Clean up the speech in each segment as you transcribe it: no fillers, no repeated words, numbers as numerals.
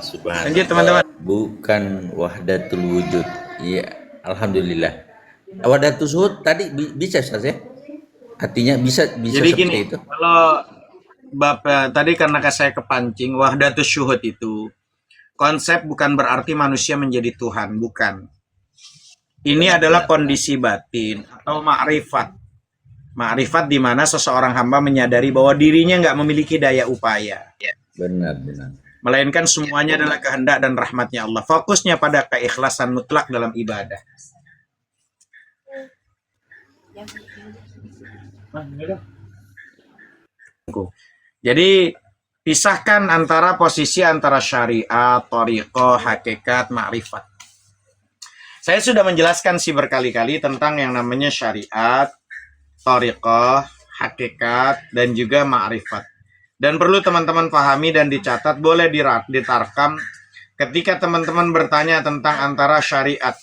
Subhanallah. Lanjut teman-teman. Bukan wahdatul wujud. Iya, alhamdulillah. Wahdatul wujud tadi bisa Ustaz ya? Artinya bisa Jadi seperti gini, itu. kalau Bapak tadi karena saya kepancing, wahdatus syuhud itu konsep bukan berarti manusia menjadi Tuhan, bukan. Ini adalah Benar. kondisi batin atau ma'rifat. Ma'rifat di mana seseorang hamba menyadari bahwa dirinya nggak memiliki daya upaya. Benar. Melainkan semuanya adalah kehendak dan rahmatnya Allah. Fokusnya pada keikhlasan mutlak dalam ibadah. Jadi pisahkan antara posisi antara syariat, thariqah, hakikat, ma'rifat. Saya sudah menjelaskan sih berkali-kali tentang yang namanya syariat, thariqah, hakikat, dan juga ma'rifat. Dan perlu teman-teman pahami dan dicatat, boleh ditarkam ketika teman-teman bertanya tentang antara syariat.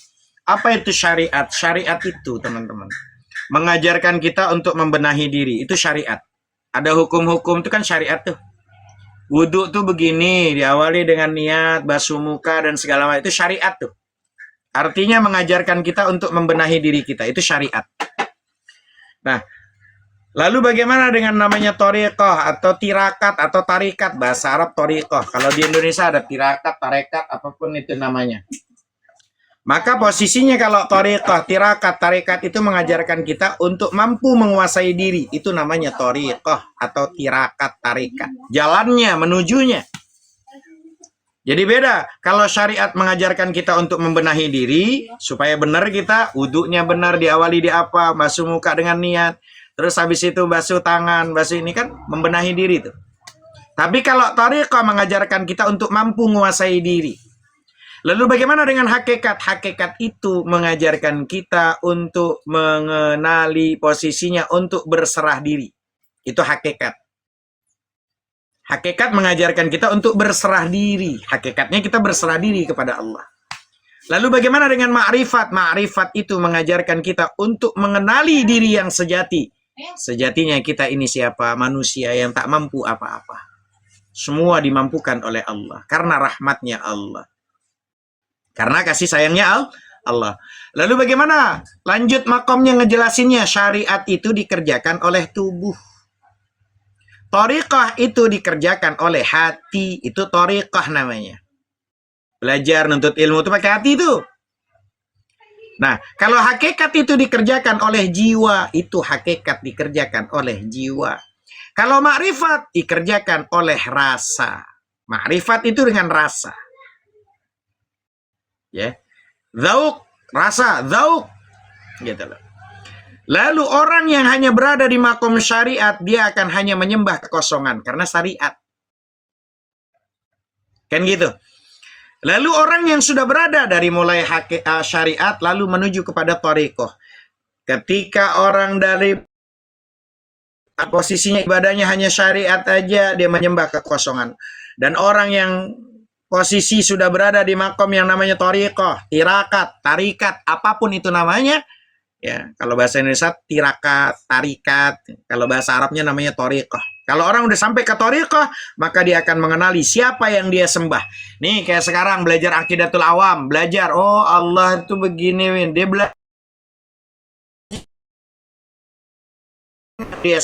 Apa itu syariat? Syariat itu teman-teman mengajarkan kita untuk membenahi diri, itu syariat. Ada hukum-hukum itu kan syariat tuh. Wudhu tuh begini, diawali dengan niat, basuh muka dan segala macam, itu syariat tuh. Artinya mengajarkan kita untuk membenahi diri kita, itu syariat. Nah, lalu bagaimana dengan namanya thariqah atau tirakat atau tarikat, bahasa Arab thariqah. Kalau di Indonesia ada tirakat, tarekat, apapun itu namanya. Maka posisinya kalau thariqah, tirakat, tarikat itu mengajarkan kita untuk mampu menguasai diri. Itu namanya thariqah atau tirakat, tarikat. Jalannya, menujunya. Jadi beda. Kalau syariat mengajarkan kita untuk membenahi diri, supaya benar kita, wudhunya benar, diawali di apa, basuh muka dengan niat. Terus habis itu basuh tangan, basuh ini kan membenahi diri tuh. Tapi kalau thariqah mengajarkan kita untuk mampu menguasai diri. Lalu bagaimana dengan hakikat? Hakikat itu mengajarkan kita untuk mengenali posisinya untuk berserah diri. Itu hakikat. Hakikat mengajarkan kita untuk berserah diri. Hakikatnya kita berserah diri kepada Allah. Lalu bagaimana dengan ma'rifat? Ma'rifat itu mengajarkan kita untuk mengenali diri yang sejati. Sejatinya kita ini siapa? Manusia yang tak mampu apa-apa. Semua dimampukan oleh Allah. Karena rahmatnya Allah. Karena kasih sayangnya Allah. Lalu bagaimana? Lanjut makomnya ngejelasinnya. Syariat itu dikerjakan oleh tubuh. Thariqah itu dikerjakan oleh hati. Itu thariqah namanya. Belajar nuntut ilmu itu pakai hati itu. Nah, kalau hakikat itu dikerjakan oleh jiwa, itu hakikat dikerjakan oleh jiwa. Kalau makrifat dikerjakan oleh rasa. Makrifat itu dengan rasa. Ya. Zauk, rasa, zauk. Gitu loh. Lalu orang yang hanya berada di makom syariat, dia akan hanya menyembah kekosongan karena syariat. Kan gitu. Lalu orang yang sudah berada dari mulai syariat lalu menuju kepada thariqah. Ketika orang dari posisinya ibadahnya hanya syariat aja, dia menyembah kekosongan. Dan orang yang posisi sudah berada di makom yang namanya thariqah, tirakat, tarikat, apapun itu namanya, ya, kalau bahasa Indonesia tirakat, tarikat, kalau bahasa Arabnya namanya thariqah. Kalau orang udah sampai ke thariqah, maka dia akan mengenali siapa yang dia sembah. Nih kayak sekarang belajar akidatul awam, belajar oh Allah itu begini, dia belajar dia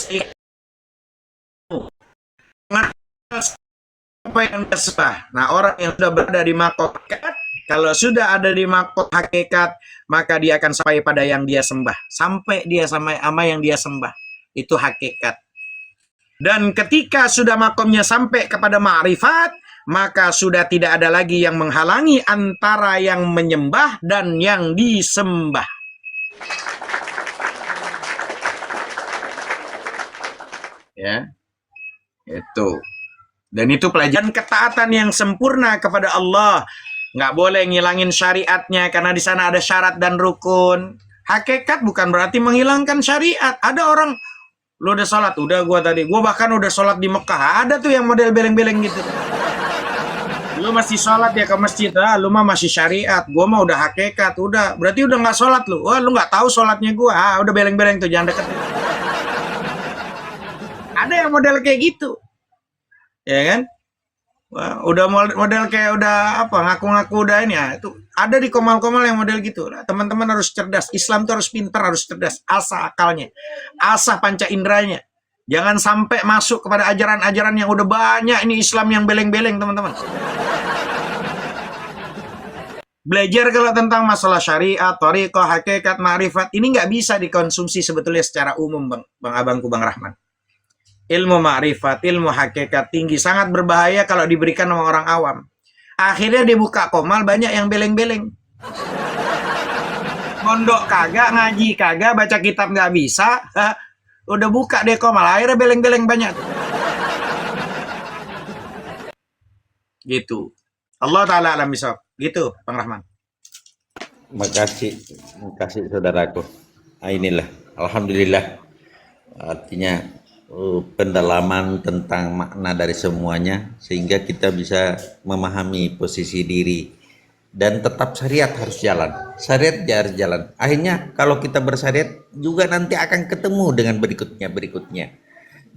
apa yang dia sembah. Nah, orang yang sudah berada di makom hakikat, kalau sudah ada di makom hakikat, maka dia akan sampai pada yang dia sembah. Sampai dia sama yang dia sembah. Itu hakikat. Dan ketika sudah makomnya sampai kepada ma'rifat, maka sudah tidak ada lagi yang menghalangi antara yang menyembah dan yang disembah. Ya, itu. Dan itu pelajaran ketaatan yang sempurna kepada Allah. Nggak boleh ngilangin syariatnya karena di sana ada syarat dan rukun. Hakikat bukan berarti menghilangkan syariat. Ada orang, lu udah sholat, udah gua tadi. Gua bahkan udah sholat di Mekah. Ada tuh yang model beleng-beleng gitu. Lu masih sholat ya ke masjid, lu mah masih syariat. Gua mah udah hakikat, udah. Berarti udah nggak sholat lu. Wah, lu nggak tahu sholatnya gua. Udah beleng-beleng tuh, jangan deket. Ada yang model kayak gitu. Ya kan? Wah, udah model kayak udah apa ngaku-ngaku udah ini ya. Itu ada di komal-komal yang model gitu. Nah, teman-teman harus cerdas. Islam tuh harus pintar, harus cerdas. Asah akalnya, asah panca inderanya. Jangan sampai masuk kepada ajaran-ajaran yang udah banyak ini Islam yang beleng-beleng, teman-teman. Belajar kalau tentang masalah syariat, thariqah, hakikat, ma'rifat, ini nggak bisa dikonsumsi sebetulnya secara umum, Bang Abangku, Bang Rahman. Ilmu ma'rifat, ilmu hakikat tinggi, sangat berbahaya kalau diberikan sama orang awam. Akhirnya dia buka komal, banyak yang beleng-beleng. Mondok kagak, ngaji kagak, baca kitab nggak bisa, udah buka deh komal, akhirnya beleng-beleng banyak. Gitu. Allah Ta'ala alam bisawab. Gitu, Bang Rahman. Makasih, makasih saudaraku. Ah, inilah, alhamdulillah. Artinya pendalaman tentang makna dari semuanya sehingga kita bisa memahami posisi diri dan tetap syariat harus jalan. Syariat harus jalan. Akhirnya kalau kita bersyariat juga nanti akan ketemu dengan berikutnya.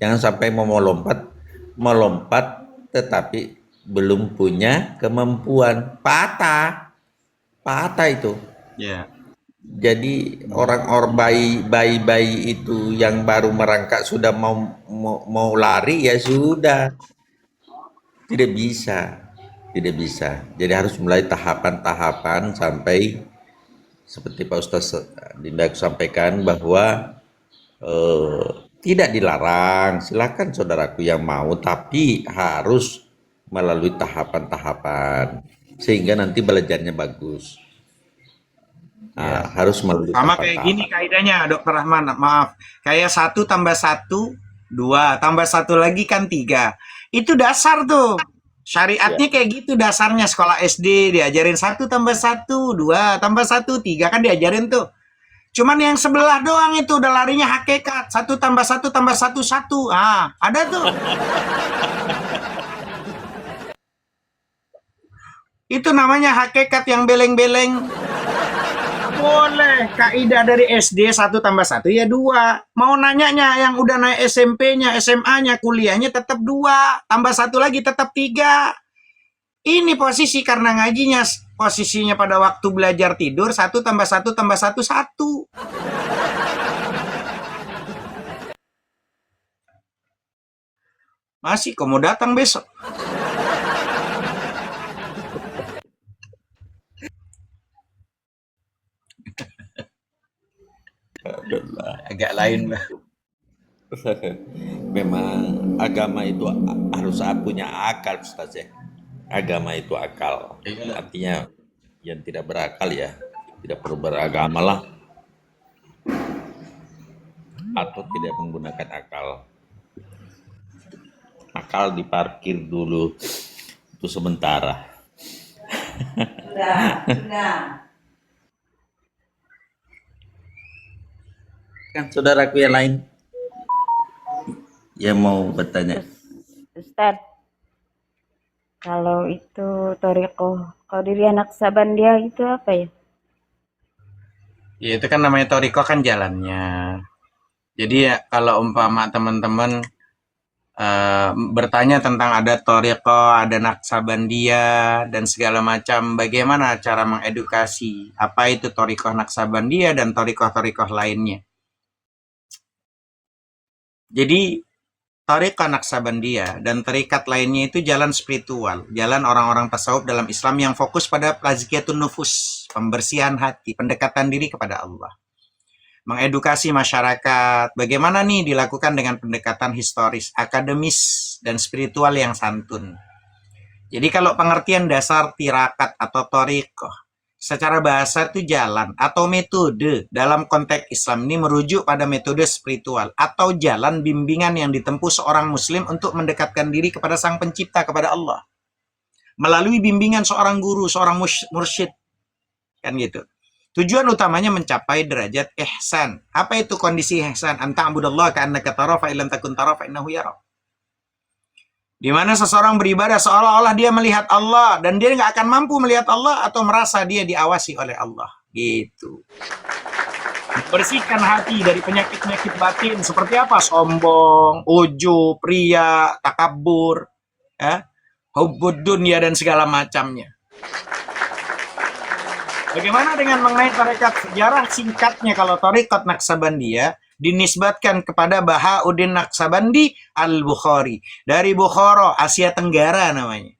Jangan sampai mau melompat tetapi belum punya kemampuan, patah itu. Ya. Jadi orang bayi itu yang baru merangkak sudah mau lari, ya sudah, tidak bisa. Jadi harus mulai tahapan-tahapan sampai seperti Pak Ustaz Dinda sampaikan bahwa tidak dilarang, silakan saudaraku yang mau, tapi harus melalui tahapan-tahapan sehingga nanti belajarnya bagus. Nah, harus melalui Sama kayak gini tahapan-tahapan. kaidahnya, Dokter Rahman. Maaf, kayak 1 tambah 1, 2, tambah 1 lagi kan 3. Itu dasar tuh. Ya. Syariatnya kayak gitu dasarnya. Sekolah SD diajarin 1 tambah 1, 2 tambah 1, 3 kan diajarin tuh. Cuman yang sebelah doang itu udah larinya hakikat. 1 tambah 1 tambah 1, 1. Ah, ada tuh. Itu namanya hakikat yang beleng-beleng. Boleh, kaidah dari SD 1 tambah 1 ya 2. Mau nanyanya yang udah naik SMP-nya, SMA-nya, kuliahnya tetap 2. Tambah 1 lagi tetap 3. Ini posisi karena ngajinya posisinya pada waktu belajar tidur 1 tambah 1 tambah 1, 1. Masih, kok mau datang besok? Agak lain, Mbak. Memang agama itu harus punya akal, Ustaz ya. Agama itu akal. Artinya yang tidak berakal ya tidak perlu beragama lah atau tidak menggunakan akal. Akal diparkir dulu itu sementara. Sudah. Kan saudaraku yang lain yang mau bertanya. Ustadz, kalau itu Toriko Qadiriyah Naqsabandiyah itu apa ya? Ya itu kan namanya toriko kan jalannya. Jadi ya kalau umpama teman-teman bertanya tentang ada toriko, ada Naqsabandiyah dan segala macam, bagaimana cara mengedukasi apa itu toriko Naqsabandiyah dan toriko-toriko lainnya. Jadi Tariqah Naqsabandiyah dan tarikat lainnya itu jalan spiritual, jalan orang-orang tasawuf dalam Islam yang fokus pada tazkiyatun nufus, pembersihan hati, pendekatan diri kepada Allah. Mengedukasi masyarakat, bagaimana nih dilakukan dengan pendekatan historis, akademis, dan spiritual yang santun. Jadi kalau pengertian dasar tirakat atau tariqah, secara bahasa itu jalan atau metode dalam konteks Islam ini merujuk pada metode spiritual atau jalan bimbingan yang ditempuh seorang muslim untuk mendekatkan diri kepada sang pencipta, kepada Allah melalui bimbingan seorang guru, seorang mursyid kan gitu. Tujuan utamanya mencapai derajat ihsan. Apa itu kondisi ihsan? Anta'budallaha ka'annaka tarahu fa illam takun tarahu fa innahu yarak. Di mana seseorang beribadah seolah-olah dia melihat Allah dan dia nggak akan mampu melihat Allah atau merasa dia diawasi oleh Allah. Gitu. Bersihkan hati dari penyakit-penyakit batin seperti apa? Sombong, ujub, ria, takabur, ya, hubbud dunya dan segala macamnya. Bagaimana dengan mengenai tarekat? Sejarah singkatnya kalau tarekat Naksabandiyah dinisbatkan kepada Bahauddin Naksabandi Al-Bukhari dari Bukhara, Asia Tenggara namanya.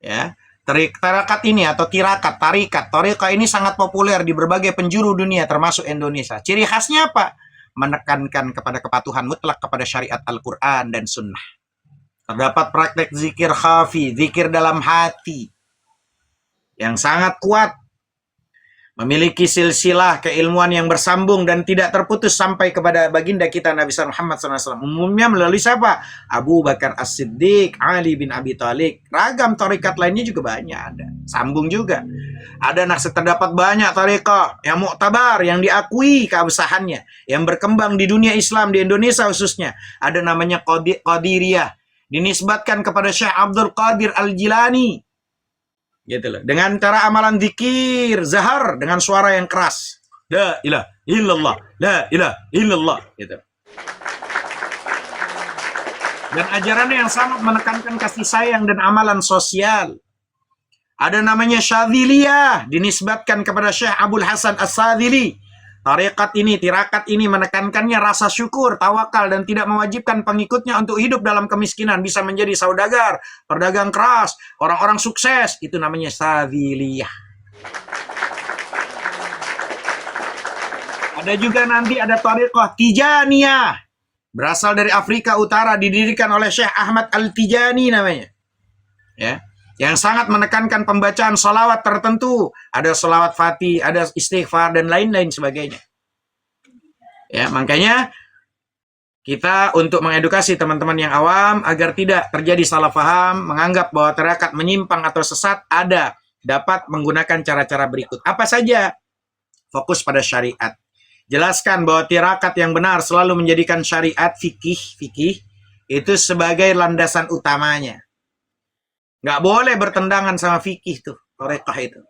Ya, tarekat ini atau tarikat ini sangat populer di berbagai penjuru dunia termasuk Indonesia. Ciri khasnya apa? Menekankan kepada kepatuhan mutlak kepada syariat Al-Quran dan Sunnah. Terdapat praktek zikir khafi, zikir dalam hati yang sangat kuat, memiliki silsilah keilmuan yang bersambung dan tidak terputus sampai kepada baginda kita Nabi Muhammad SAW. Umumnya melalui siapa? Abu Bakar As-Siddiq, Ali bin Abi Thalib. Ragam tarikat lainnya juga banyak ada. Sambung juga. Ada terdapat banyak tarikat yang muktabar, yang diakui keabsahannya, yang berkembang di dunia Islam, di Indonesia khususnya. Ada namanya Qadiriyah, dinisbatkan kepada Syekh Abdul Qadir Al-Jilani. Gitu loh. Dengan cara amalan zikir zahar dengan suara yang keras. La ilaha illallah, la ilaha illallah gitu. Dan ajarannya yang sangat menekankan kasih sayang dan amalan sosial. Ada namanya Syadziliyah, dinisbatkan kepada Syekh Abdul Hasan As-Sadzili. Tirakat ini menekankannya rasa syukur, tawakal, dan tidak mewajibkan pengikutnya untuk hidup dalam kemiskinan. Bisa menjadi saudagar, pedagang keras, orang-orang sukses. Itu namanya Syadziliyah. Ada juga nanti ada tariqah Tijaniyah. Berasal dari Afrika Utara, didirikan oleh Syekh Ahmad Al-Tijani namanya. Ya. Yang sangat menekankan pembacaan salawat tertentu. Ada salawat fatih, ada istighfar, dan lain-lain sebagainya. Ya, makanya kita untuk mengedukasi teman-teman yang awam agar tidak terjadi salah paham, menganggap bahwa tarikat menyimpang atau sesat, dapat menggunakan cara-cara berikut. Apa saja? Fokus pada syariat. Jelaskan bahwa tarikat yang benar selalu menjadikan syariat fikih itu sebagai landasan utamanya. Nggak boleh bertentangan sama fikih tuh, tarekat itu.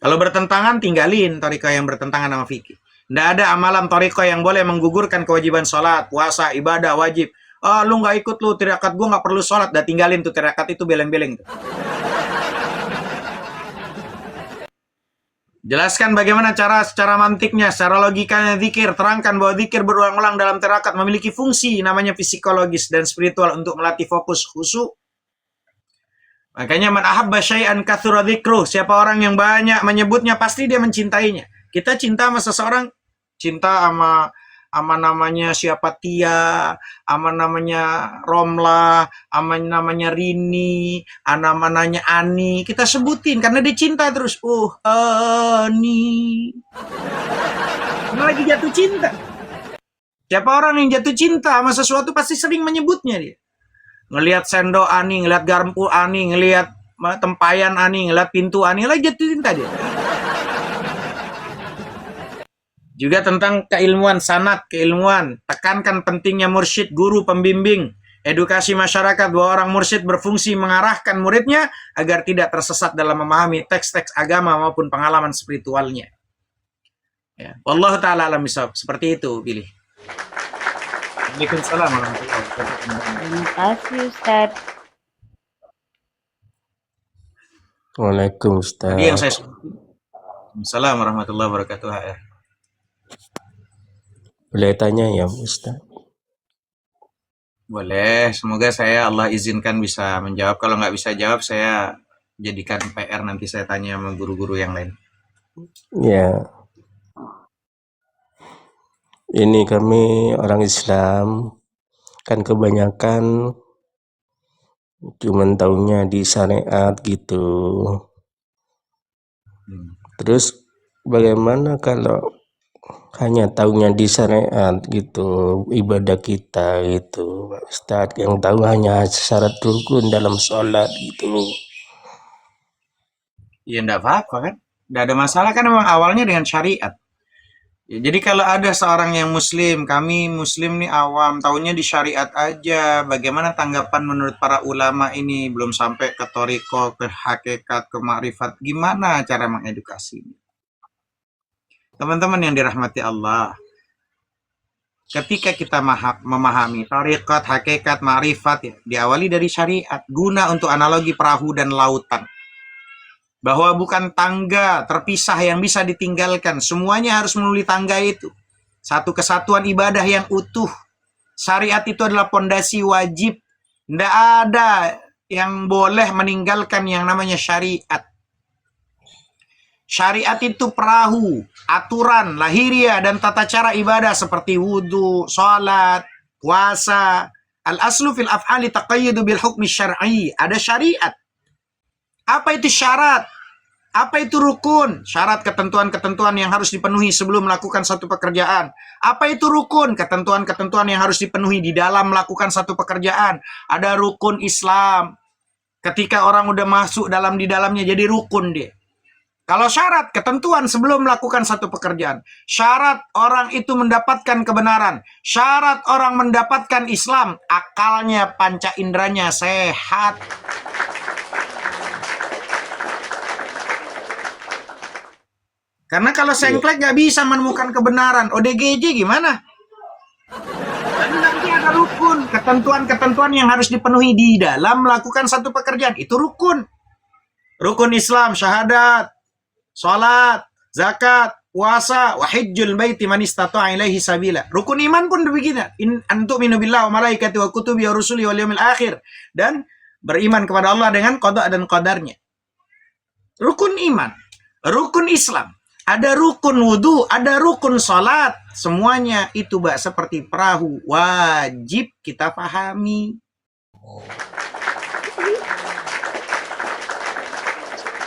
Kalau bertentangan, tinggalin tarekat yang bertentangan sama fikih. Nggak ada amalan tarekat yang boleh menggugurkan kewajiban sholat, puasa, ibadah, wajib. Oh, lu nggak ikut lu, tarekat gue nggak perlu sholat, dah tinggalin tuh tarekat itu beleng-beleng. Jelaskan bagaimana secara mantiknya, secara logikanya zikir. Terangkan bahwa zikir berulang-ulang dalam tarekat memiliki fungsi namanya psikologis dan spiritual untuk melatih fokus khusyuk. Makanya man ahabba syai'an katsura dzikruh. Siapa orang yang banyak menyebutnya pasti dia mencintainya. Kita cinta sama seseorang, cinta sama namanya siapa Tia, sama namanya Romla, sama namanya Rini, namanya Ani. Kita sebutin karena dia cinta terus. Ani. Dia lagi jatuh cinta. Siapa orang yang jatuh cinta sama sesuatu pasti sering menyebutnya dia. Ngelihat sendok Ani, ngelihat garpu Ani, ngelihat tempayan Ani, ngelihat pintu Ani, lagi jatuh cinta dia. Juga tentang keilmuan sanad, keilmuan. Tekankan pentingnya mursyid, guru, pembimbing. Edukasi masyarakat bahwa orang mursyid berfungsi mengarahkan muridnya agar tidak tersesat dalam memahami teks-teks agama maupun pengalaman spiritualnya. Ya. Wallahu ta'ala alam bisawab. Seperti itu, pilih. Waalaikumsalam warahmatullahi wabarakatuh. Terima kasih Ustaz. Waalaikumsalam. Tadi yang saya Assalamualaikum warahmatullahi wabarakatuh. Boleh tanya ya Ustaz? Boleh, semoga Allah izinkan bisa menjawab. Kalau nggak bisa jawab, saya jadikan PR nanti saya tanya sama guru-guru yang lain. Ya. Ini kami orang Islam, kan kebanyakan cuman taunya di syariat gitu. Terus bagaimana kalau hanya taunya di syariat gitu, ibadah kita gitu, Pak Ustadz, yang tahu hanya syarat rukun dalam sholat gitu. Ya enggak apa-apa kan? Enggak ada masalah kan, memang awalnya dengan syariat. Ya, jadi kalau ada seorang yang muslim, kami muslim nih awam, taunya di syariat aja. Bagaimana tanggapan menurut para ulama ini? Belum sampai ke thariqah, ke hakikat, ke ma'rifat. Gimana cara mengedukasi? Teman-teman yang dirahmati Allah, ketika kita memahami tariqat, hakikat, ma'rifat, ya, diawali dari syariat, guna untuk analogi perahu dan lautan. Bahwa bukan tangga terpisah yang bisa ditinggalkan, semuanya harus melalui tangga itu. Satu kesatuan ibadah yang utuh. Syariat itu adalah pondasi wajib. Tidak ada yang boleh meninggalkan yang namanya syariat. Syariat itu perahu, aturan, lahiriah, dan tata cara ibadah seperti wudhu, sholat, puasa. Al-aslu fil af'ali taqayyudu bil hukmi syar'i. Ada syariat. Apa itu syarat? Apa itu rukun? Syarat ketentuan-ketentuan yang harus dipenuhi sebelum melakukan satu pekerjaan. Apa itu rukun? Ketentuan-ketentuan yang harus dipenuhi di dalam melakukan satu pekerjaan. Ada rukun Islam. Ketika orang udah masuk di dalamnya jadi rukun dia. Kalau syarat, ketentuan sebelum melakukan satu pekerjaan. Syarat orang itu mendapatkan kebenaran. Syarat orang mendapatkan Islam. Akalnya, panca inderanya sehat. Karena kalau sengklek nggak bisa menemukan kebenaran. ODGJ gimana? Dan nanti ada rukun. Ketentuan-ketentuan yang harus dipenuhi di dalam melakukan satu pekerjaan. Itu rukun. Rukun Islam, syahadat, sholat, zakat, puasa, wa hajjul baiti man istata'a ilaihi sabila. Rukun iman pun demikian. Antu'minu billahi wa malaikatihi wa kutubihi wa rusulihi wal yaumil akhir. Dan beriman kepada Allah dengan qada dan qadarnya. Rukun iman, rukun Islam, ada rukun wudu, ada rukun sholat. Semuanya itu seperti perahu. Wajib kita pahami.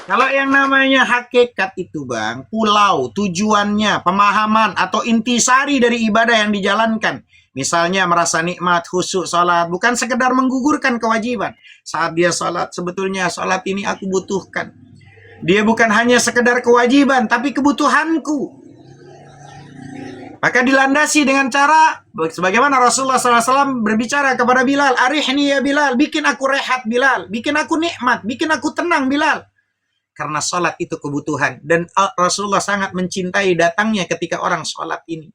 Kalau yang namanya hakikat itu Bang, pulau, tujuannya, pemahaman, atau intisari dari ibadah yang dijalankan. Misalnya merasa nikmat, khusyuk, sholat. Bukan sekedar menggugurkan kewajiban. Saat dia sholat, sebetulnya sholat ini aku butuhkan. Dia bukan hanya sekedar kewajiban, tapi kebutuhanku. Maka dilandasi dengan cara, sebagaimana Rasulullah SAW berbicara kepada Bilal, arihni ya Bilal, bikin aku rehat Bilal, bikin aku nikmat, bikin aku tenang Bilal. Karena sholat itu kebutuhan. Dan Rasulullah sangat mencintai datangnya ketika orang sholat ini.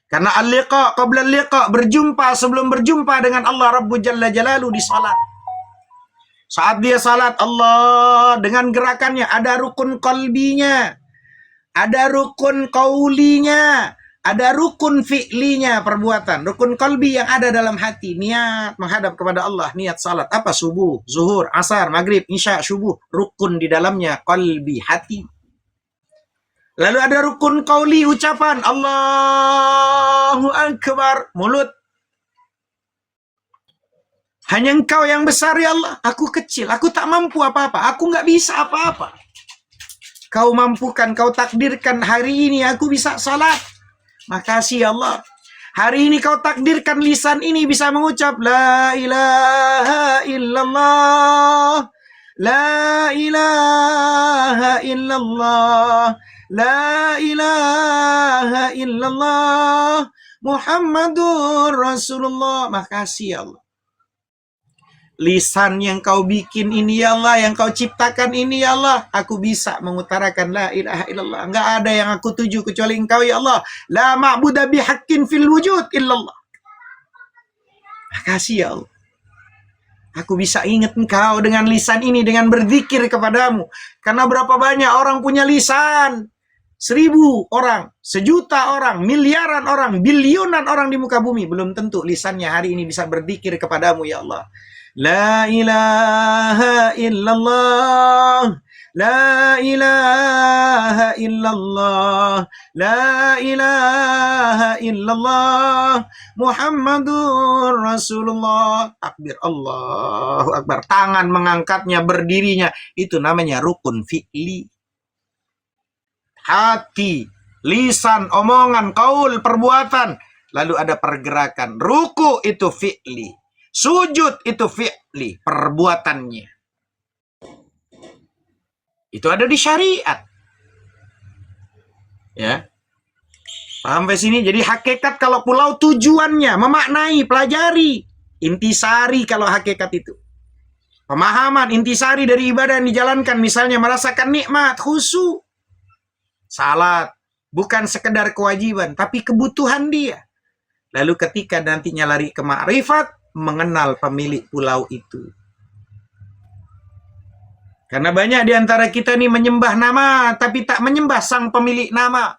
Karena al-liqa, qabla al-liqa, berjumpa sebelum berjumpa dengan Allah Rabbu Jalla Jalalu di sholat. Saat dia salat Allah dengan gerakannya, ada rukun qalbinya, ada rukun qaulinya, ada rukun fi'linya, perbuatan. Rukun qalbi yang ada dalam hati, niat menghadap kepada Allah, niat salat. Apa? Subuh, zuhur, asar, maghrib, isya, subuh. Rukun di dalamnya, qalbi, hati. Lalu ada rukun qauli, ucapan, Allahu Akbar, mulut. Hanya Engkau yang besar ya Allah. Aku kecil, aku tak mampu apa-apa. Aku nggak bisa apa-apa. Kau mampukan, kau takdirkan hari ini aku bisa salat. Makasih ya Allah. Hari ini kau takdirkan lisan ini bisa mengucap La ilaha illallah. La ilaha illallah. La ilaha illallah. Muhammadur Rasulullah. Makasih ya Allah. Lisan yang kau bikin ini ya Allah, yang kau ciptakan ini ya Allah, aku bisa mengutarakan la ilaha illallah. Enggak ada yang aku tuju kecuali Engkau ya Allah. La ma'budu bihaqqin fil wujud illallah. Makasih ya Allah. Aku bisa ingat Engkau dengan lisan ini, dengan berzikir kepadamu. Karena berapa banyak orang punya lisan? 1000 orang, 1.000.000 orang, miliaran orang, bilionan orang di muka bumi. Belum tentu lisannya hari ini bisa berzikir kepadamu ya Allah. La ilaha illallah. La ilaha illallah. La ilaha illallah. Muhammadur Rasulullah. Takbir, Allahu Akbar. Tangan mengangkatnya, berdirinya. Itu namanya rukun fi'li. Hati, lisan, omongan, qaul, perbuatan. Lalu ada pergerakan. Ruku itu fi'li. Sujud itu fi'li, perbuatannya. Itu ada di syariat. Ya. Paham sampai sini? Jadi hakikat kalau pulau tujuannya, memaknai, pelajari. Intisari kalau hakikat itu. Pemahaman, intisari dari ibadah yang dijalankan. Misalnya merasakan nikmat, khusyuk. Salat. Bukan sekedar kewajiban, tapi kebutuhan dia. Lalu ketika nantinya lari ke ma'rifat, mengenal pemilik pulau itu. Karena banyak di antara kita nih menyembah nama, tapi tak menyembah sang pemilik nama.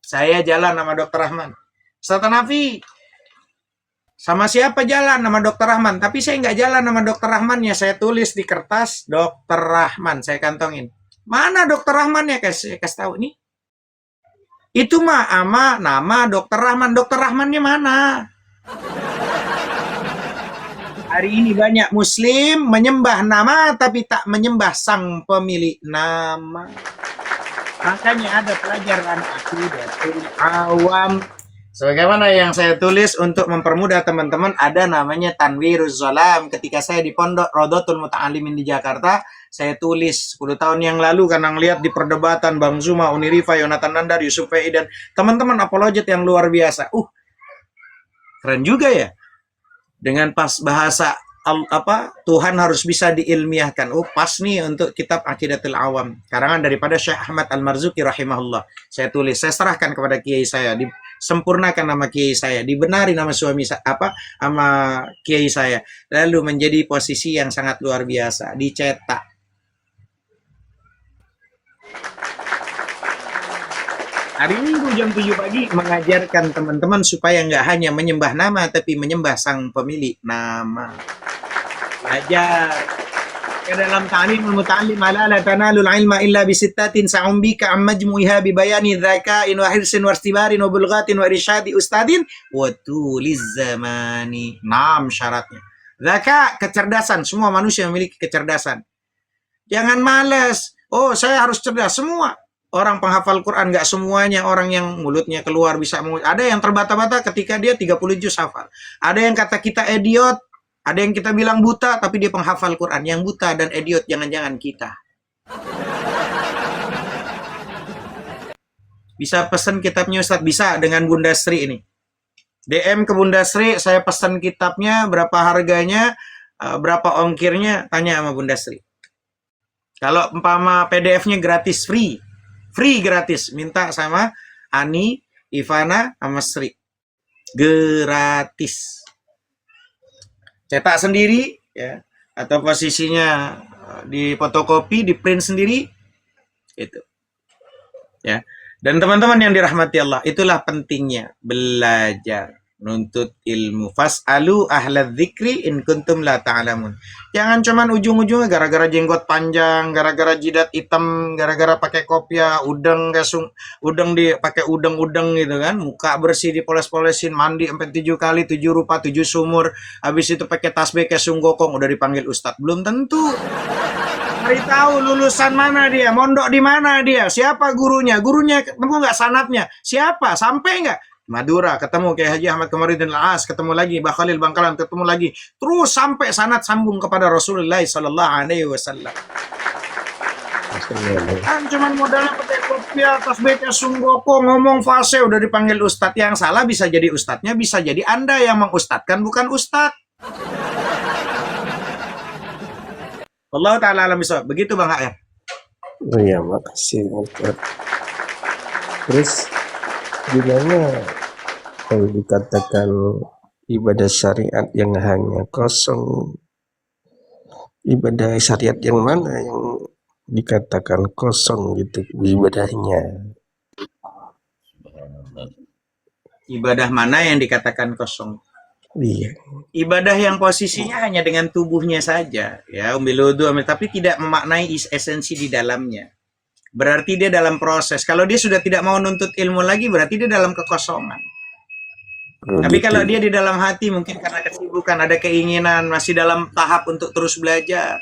Saya jalan nama Dr. Rahman. Ustaz Hanafi, sama siapa jalan nama Dr. Rahman? Tapi saya nggak jalan nama Dr. Rahmannya. Saya tulis di kertas Dr. Rahman. Saya kantongin. Mana Dr. Rahmannya? Kasih tahu nih. Itu mah ama nama Dr. Rahman. Dr. Rahmannya mana? Hari ini banyak muslim menyembah nama tapi tak menyembah sang pemilik nama. Makanya ada pelajaran aqidatul awam. Sebagaimana yang saya tulis untuk mempermudah teman-teman, ada namanya Tanwiruz Zalam. Ketika saya di Pondok Rodotul Muta'alimin di Jakarta, saya tulis 10 tahun yang lalu karena ngelihat di perdebatan Bang Zuma, Unirifa, Yonatan Nandar, Yusuf Fei, dan teman-teman apologet yang luar biasa. Keren juga ya. Dengan pas bahasa Tuhan harus bisa diilmiahkan. Pas nih untuk kitab Aqidatul Awam, karangan daripada Syekh Ahmad Al-Marzuki rahimahullah. Saya tulis, saya serahkan kepada kiai saya, disempurnakan nama kiai saya, dibenari nama suami sama kiai saya, lalu menjadi posisi yang sangat luar biasa, dicetak. Hari Minggu jam 7 pagi mengajarkan teman-teman supaya nggak hanya menyembah nama, tapi menyembah sang pemilik nama. Belajar. Ke dalam ta'limul muta'allim ala la tanalul ilma illa bisittatin sa'umbika am majmu'iha bibayani dzaka'in wa hirsin wa istibarin wa bulghatin wa irsyadi ustadin wa tuliz zamani. 6 syaratnya. Dzaka, kecerdasan. Semua manusia memiliki kecerdasan. Jangan malas. Saya harus cerdas. Semua. Orang penghafal Quran nggak semuanya orang yang mulutnya keluar bisa. Ada yang terbata-bata ketika dia 30 juz hafal. Ada yang kata kita idiot, ada yang kita bilang buta tapi dia penghafal Quran. Yang buta dan idiot jangan-jangan kita. Bisa pesan kitabnya Ustadz? Bisa, dengan Bunda Sri ini. DM ke Bunda Sri, saya pesan kitabnya, berapa harganya, berapa ongkirnya, tanya sama Bunda Sri. Kalau umpama PDF-nya gratis, free gratis, minta sama Ani, Ivana, sama Sri. Gratis. Cetak sendiri, ya, atau posisinya di fotokopi, di print sendiri, itu. Ya. Dan teman-teman yang dirahmati Allah, itulah pentingnya belajar. Nuntut ilmu. Fas'alu ahlal dzikri in kuntum la ta'lamun. Jangan cuman ujung-ujungnya gara-gara jenggot panjang, gara-gara jidat hitam, gara-gara pakai kopiah, udeng pakai udeng gitu kan, muka bersih dipoles-polesin, mandi sampai 7 kali, 7 rupa, 7 sumur, habis itu pakai tasbih kayak sunggokong, udah dipanggil ustadz. Belum tentu. Cari tahu lulusan mana dia, mondok di mana dia, siapa gurunya ketemu nggak sanatnya, siapa, sampai nggak Madura, ketemu kayak Haji Ahmad Komarudin Al-As, ketemu lagi Mbah Khalil Bangkalan, ketemu lagi, terus sampai sanad sambung kepada Rasulullah sallallahu alaihi wasallam. Kan cuman modalnya pakai kopiah, tasbihnya sunggoko, ngomong fase udah dipanggil ustadz. Yang salah bisa jadi ustadznya, bisa jadi Anda yang mengustadkan bukan ustadz. Allah ta'ala alam bisawab. Begitu Bang Hak ya? Iya, makasih. Terus gimana kalau dikatakan ibadah syariat yang hanya kosong? Ibadah syariat yang mana yang dikatakan kosong gitu ibadahnya? Ibadah mana yang dikatakan kosong? Iya. Ibadah yang posisinya hanya dengan tubuhnya saja, ya, ambil wudu, tapi tidak memaknai esensi di dalamnya. Berarti dia dalam proses. Kalau dia sudah tidak mau nuntut ilmu lagi, berarti dia dalam kekosongan. Tapi kalau dia di dalam hati, mungkin karena kesibukan, ada keinginan, masih dalam tahap untuk terus belajar,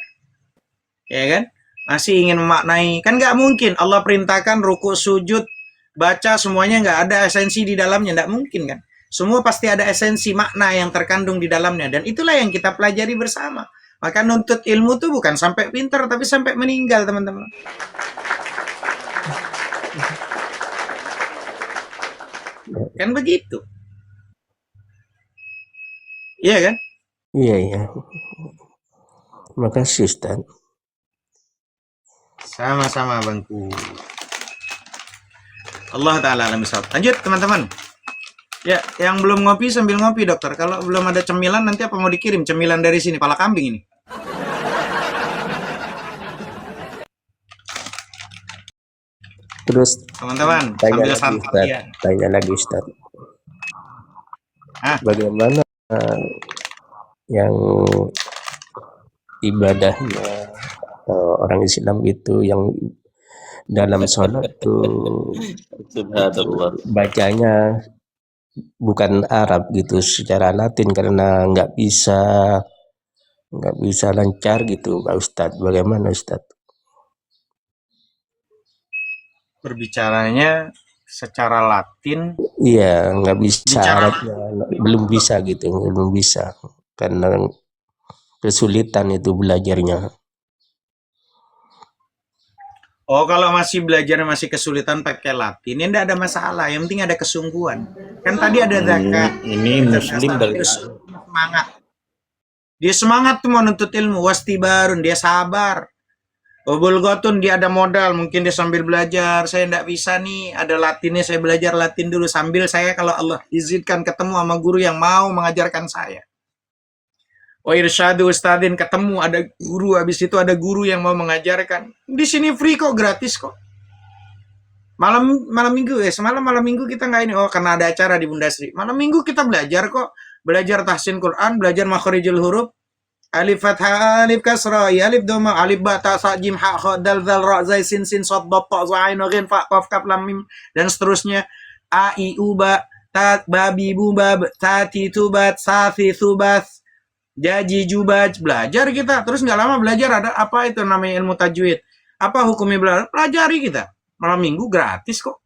ya kan? Masih ingin memaknai, kan nggak mungkin Allah perintahkan ruku, sujud, baca, semuanya nggak ada esensi di dalamnya, nggak mungkin kan? Semua pasti ada esensi makna yang terkandung di dalamnya, dan itulah yang kita pelajari bersama. Maka nuntut ilmu tuh bukan sampai pintar, tapi sampai meninggal, teman-teman. Kan begitu. Iya kan? Iya. Makasih Ustaz. Sama-sama Bangku. Allah Ta'ala alam bisawab. Lanjut teman-teman. Ya, yang belum ngopi sambil ngopi dokter. Kalau belum ada cemilan nanti apa mau dikirim cemilan dari sini? Pala kambing ini. Terus Teman-teman, tanya sambil lagi santai Ustaz, ya. tanya lagi Ustaz. Ah, Bagaimana yang ibadahnya orang Islam itu yang dalam sholat tuh Subhanallah. bacanya bukan Arab gitu secara Latin karena nggak bisa lancar gitu Pak Ustadz. Bagaimana Ustadz? berbicaranya secara Latin, Iya nggak bisa bicara Arabnya, belum bisa gitu, belum bisa karena kesulitan itu belajarnya. Oh, kalau masih belajar masih kesulitan pakai Latin, ya enggak ada masalah. Yang penting ada kesungguhan. Kan tadi ada zakat. Ini Muslim dari Dia semangat. Dia semangat tuh mau nuntut ilmu. Wastibarun, dia sabar. Obul gotun, dia ada modal. Mungkin dia sambil belajar. Saya enggak bisa nih, ada Latinnya. Saya belajar Latin dulu. Sambil saya kalau Allah izinkan ketemu sama guru yang mau mengajarkan saya. Wa irsyadu ustadin, ketemu ada guru, habis itu ada guru yang mau mengajarkan. Di sini free kok, gratis kok. Malam minggu semalam malam minggu kita nggak ini, oh karena ada acara di Bunda Sri. Malam minggu kita belajar kok, belajar tahsin Quran, belajar makharijul huruf, alif fathah, alif kasrah, ya alif dhamma, alif ba ta sa jim ha kha dal zal ra zai sin sin sad dad ta za ain ghin fa qaf kaf lam mim dan seterusnya. A i u ba ta ba bi bu ba ta ti tu ba sa fi subas. Jaji jubaj, belajar kita. Terus nggak lama belajar ada apa itu namanya ilmu tajwid. Apa hukumnya belajar? Pelajari kita. Malam minggu gratis kok.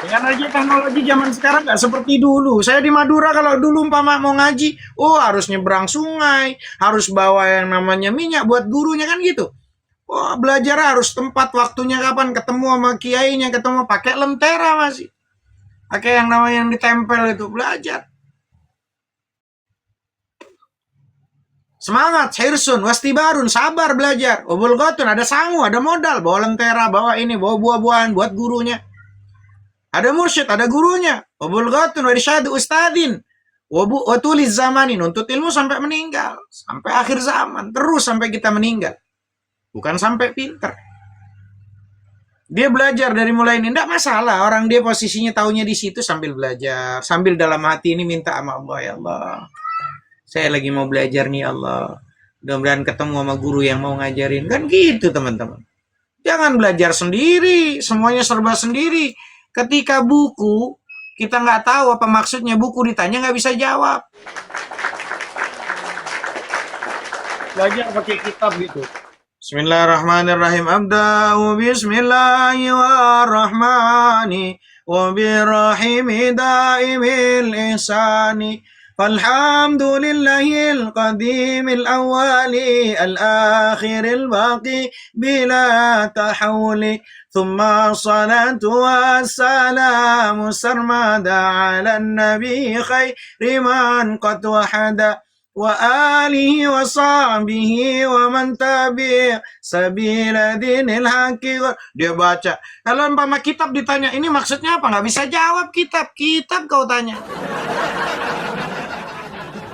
Dengan aja teknologi zaman sekarang nggak seperti dulu. Saya di Madura kalau dulu umpama mau ngaji, oh harus nyebrang sungai, harus bawa yang namanya minyak buat gurunya kan gitu. Oh belajar harus tempat waktunya kapan, ketemu sama kiainya, ketemu pakai lentera masih. Pakai yang namanya yang ditempel itu, belajar. Semangat, hirsun, wastibarun, sabar belajar. Obul gotun, ada sangu, ada modal. Bawa lentera, bawa ini, bawa buah-buahan buat gurunya. Ada mursyid, ada gurunya. Obul gotun, warisyadu ustadin. Watulis zamanin, nuntut ilmu sampai meninggal. Sampai akhir zaman, terus sampai kita meninggal. Bukan sampai pinter. Dia belajar dari mulai ini, enggak masalah. Orang dia posisinya taunya di situ sambil belajar. Sambil dalam hati ini minta sama Allah, ya Allah. Saya lagi mau belajar nih Allah. Mudah-mudahan ketemu sama guru yang mau ngajarin. Kan gitu teman-teman. Jangan belajar sendiri. Semuanya serba sendiri. Ketika buku, kita nggak tahu apa maksudnya buku, ditanya nggak bisa jawab. Belajar pakai kitab gitu. Bismillahirrahmanirrahim. Abda'u bismillahirrahmani wa birrahimi daimil ihsani. فالحمد لله القديم الأول الآخر الباقي بلا تحول ثم الصلاة والسلام سرمدا على النبي خير من قد وحد وآله وصحبه ومن تبع سبيل دين الحق. Dia baca. Kalau umpama kitab ditanya ini maksudnya apa, nggak bisa jawab. Kitab kau tanya.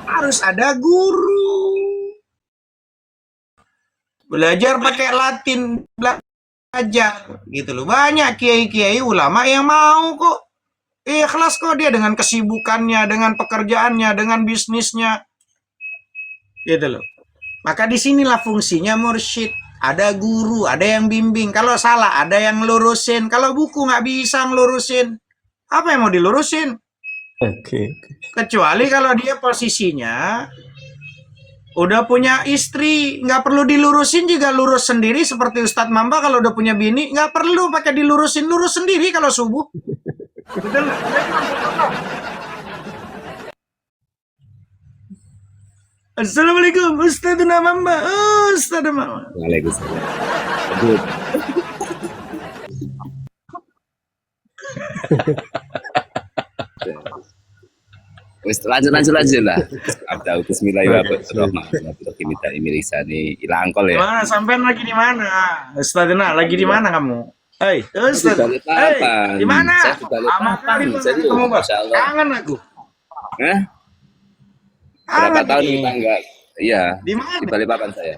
Harus ada guru. Belajar pakai Latin, belajar gitu loh. Banyak kiai-kiai ulama yang mau kok. Ikhlas kok dia dengan kesibukannya, dengan pekerjaannya, dengan bisnisnya. Gitu loh. Maka disinilah fungsinya mursyid. Ada guru, ada yang bimbing. Kalau salah, ada yang ngelurusin. Kalau buku nggak bisa ngelurusin, apa yang mau dilurusin? Oke. Kecuali kalau dia posisinya udah punya istri, nggak perlu dilurusin juga lurus sendiri seperti Ustadz Mamba. Kalau udah punya bini, nggak perlu pakai dilurusin, lurus sendiri kalau subuh. Betul nggak? Assalamualaikum Ustadz Mamba. Ustadz Mamba. Waalaikumsalam. Aduh. Wis lanjut lah. Abdul Bismillahirrahmanirrahim. Kita imilisani ilangkol ya. Mana sampean lagi di mana? Ustadz lagi di mana kamu? Hei, Saya di Ustaz. Hei, Balikpapan. di mana? Saya di Lama Balikpapan. kali Bang Serius, ketemu, Bang. Masya Allah. Kangen aku. Hah? Berapa Kangen tahun ini. kita enggak? Iya, Di di mana? Balikpapan saya.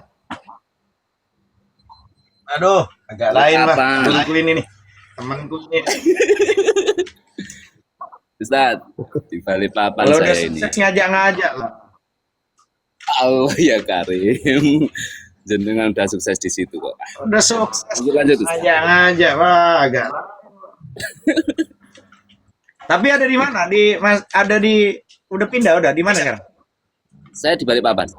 Aduh, agak lain lah. Balikpapan. Temanku ini nih. Temanku ini. Ustaz, di Balikpapan Kalau udah saya ini. sukses ngajak-ngajak lah. Allah ya Karim. Jenengan udah sukses di situ kok. Udah sukses. Lanjut, Ustaz. Ngajak-ngajak. Wah, agak. Tapi ada di mana? Ada di udah pindah udah di mana sekarang? Saya di Balikpapan.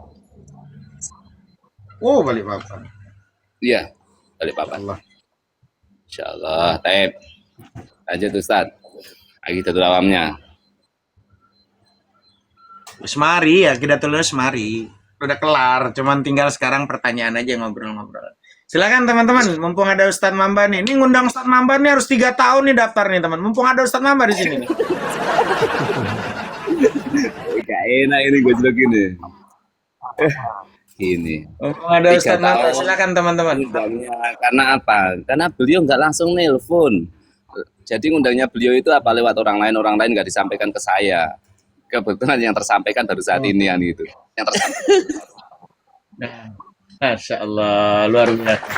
Oh, Balikpapan. Iya, Balikpapan. Allah. Insya Allah. Taib. Lanjut Ustaz. Aqidatul Awamnya. Semari ya, kita tulis semari. Udah kelar, cuman tinggal sekarang pertanyaan aja ngobrol-ngobrol. Silakan teman-teman, mumpung ada Ustadz Mamba nih. Ini ngundang Ustadz Mamba nih harus 3 tahun nih daftar nih teman. Mumpung ada Ustadz Mamba di sini nih. Gak enak ini gue jelek gini. Gini. Mumpung ada 3 Ustadz Mamba, tahun. silakan teman-teman. Undangnya karena apa? Karena beliau nggak langsung nelpon. Jadi undangnya beliau itu apa lewat orang lain nggak disampaikan ke saya. Kebetulan yang tersampaikan baru saat ini yang itu. Yang tersampaikan. Nah, Masya Allah, luar biasa.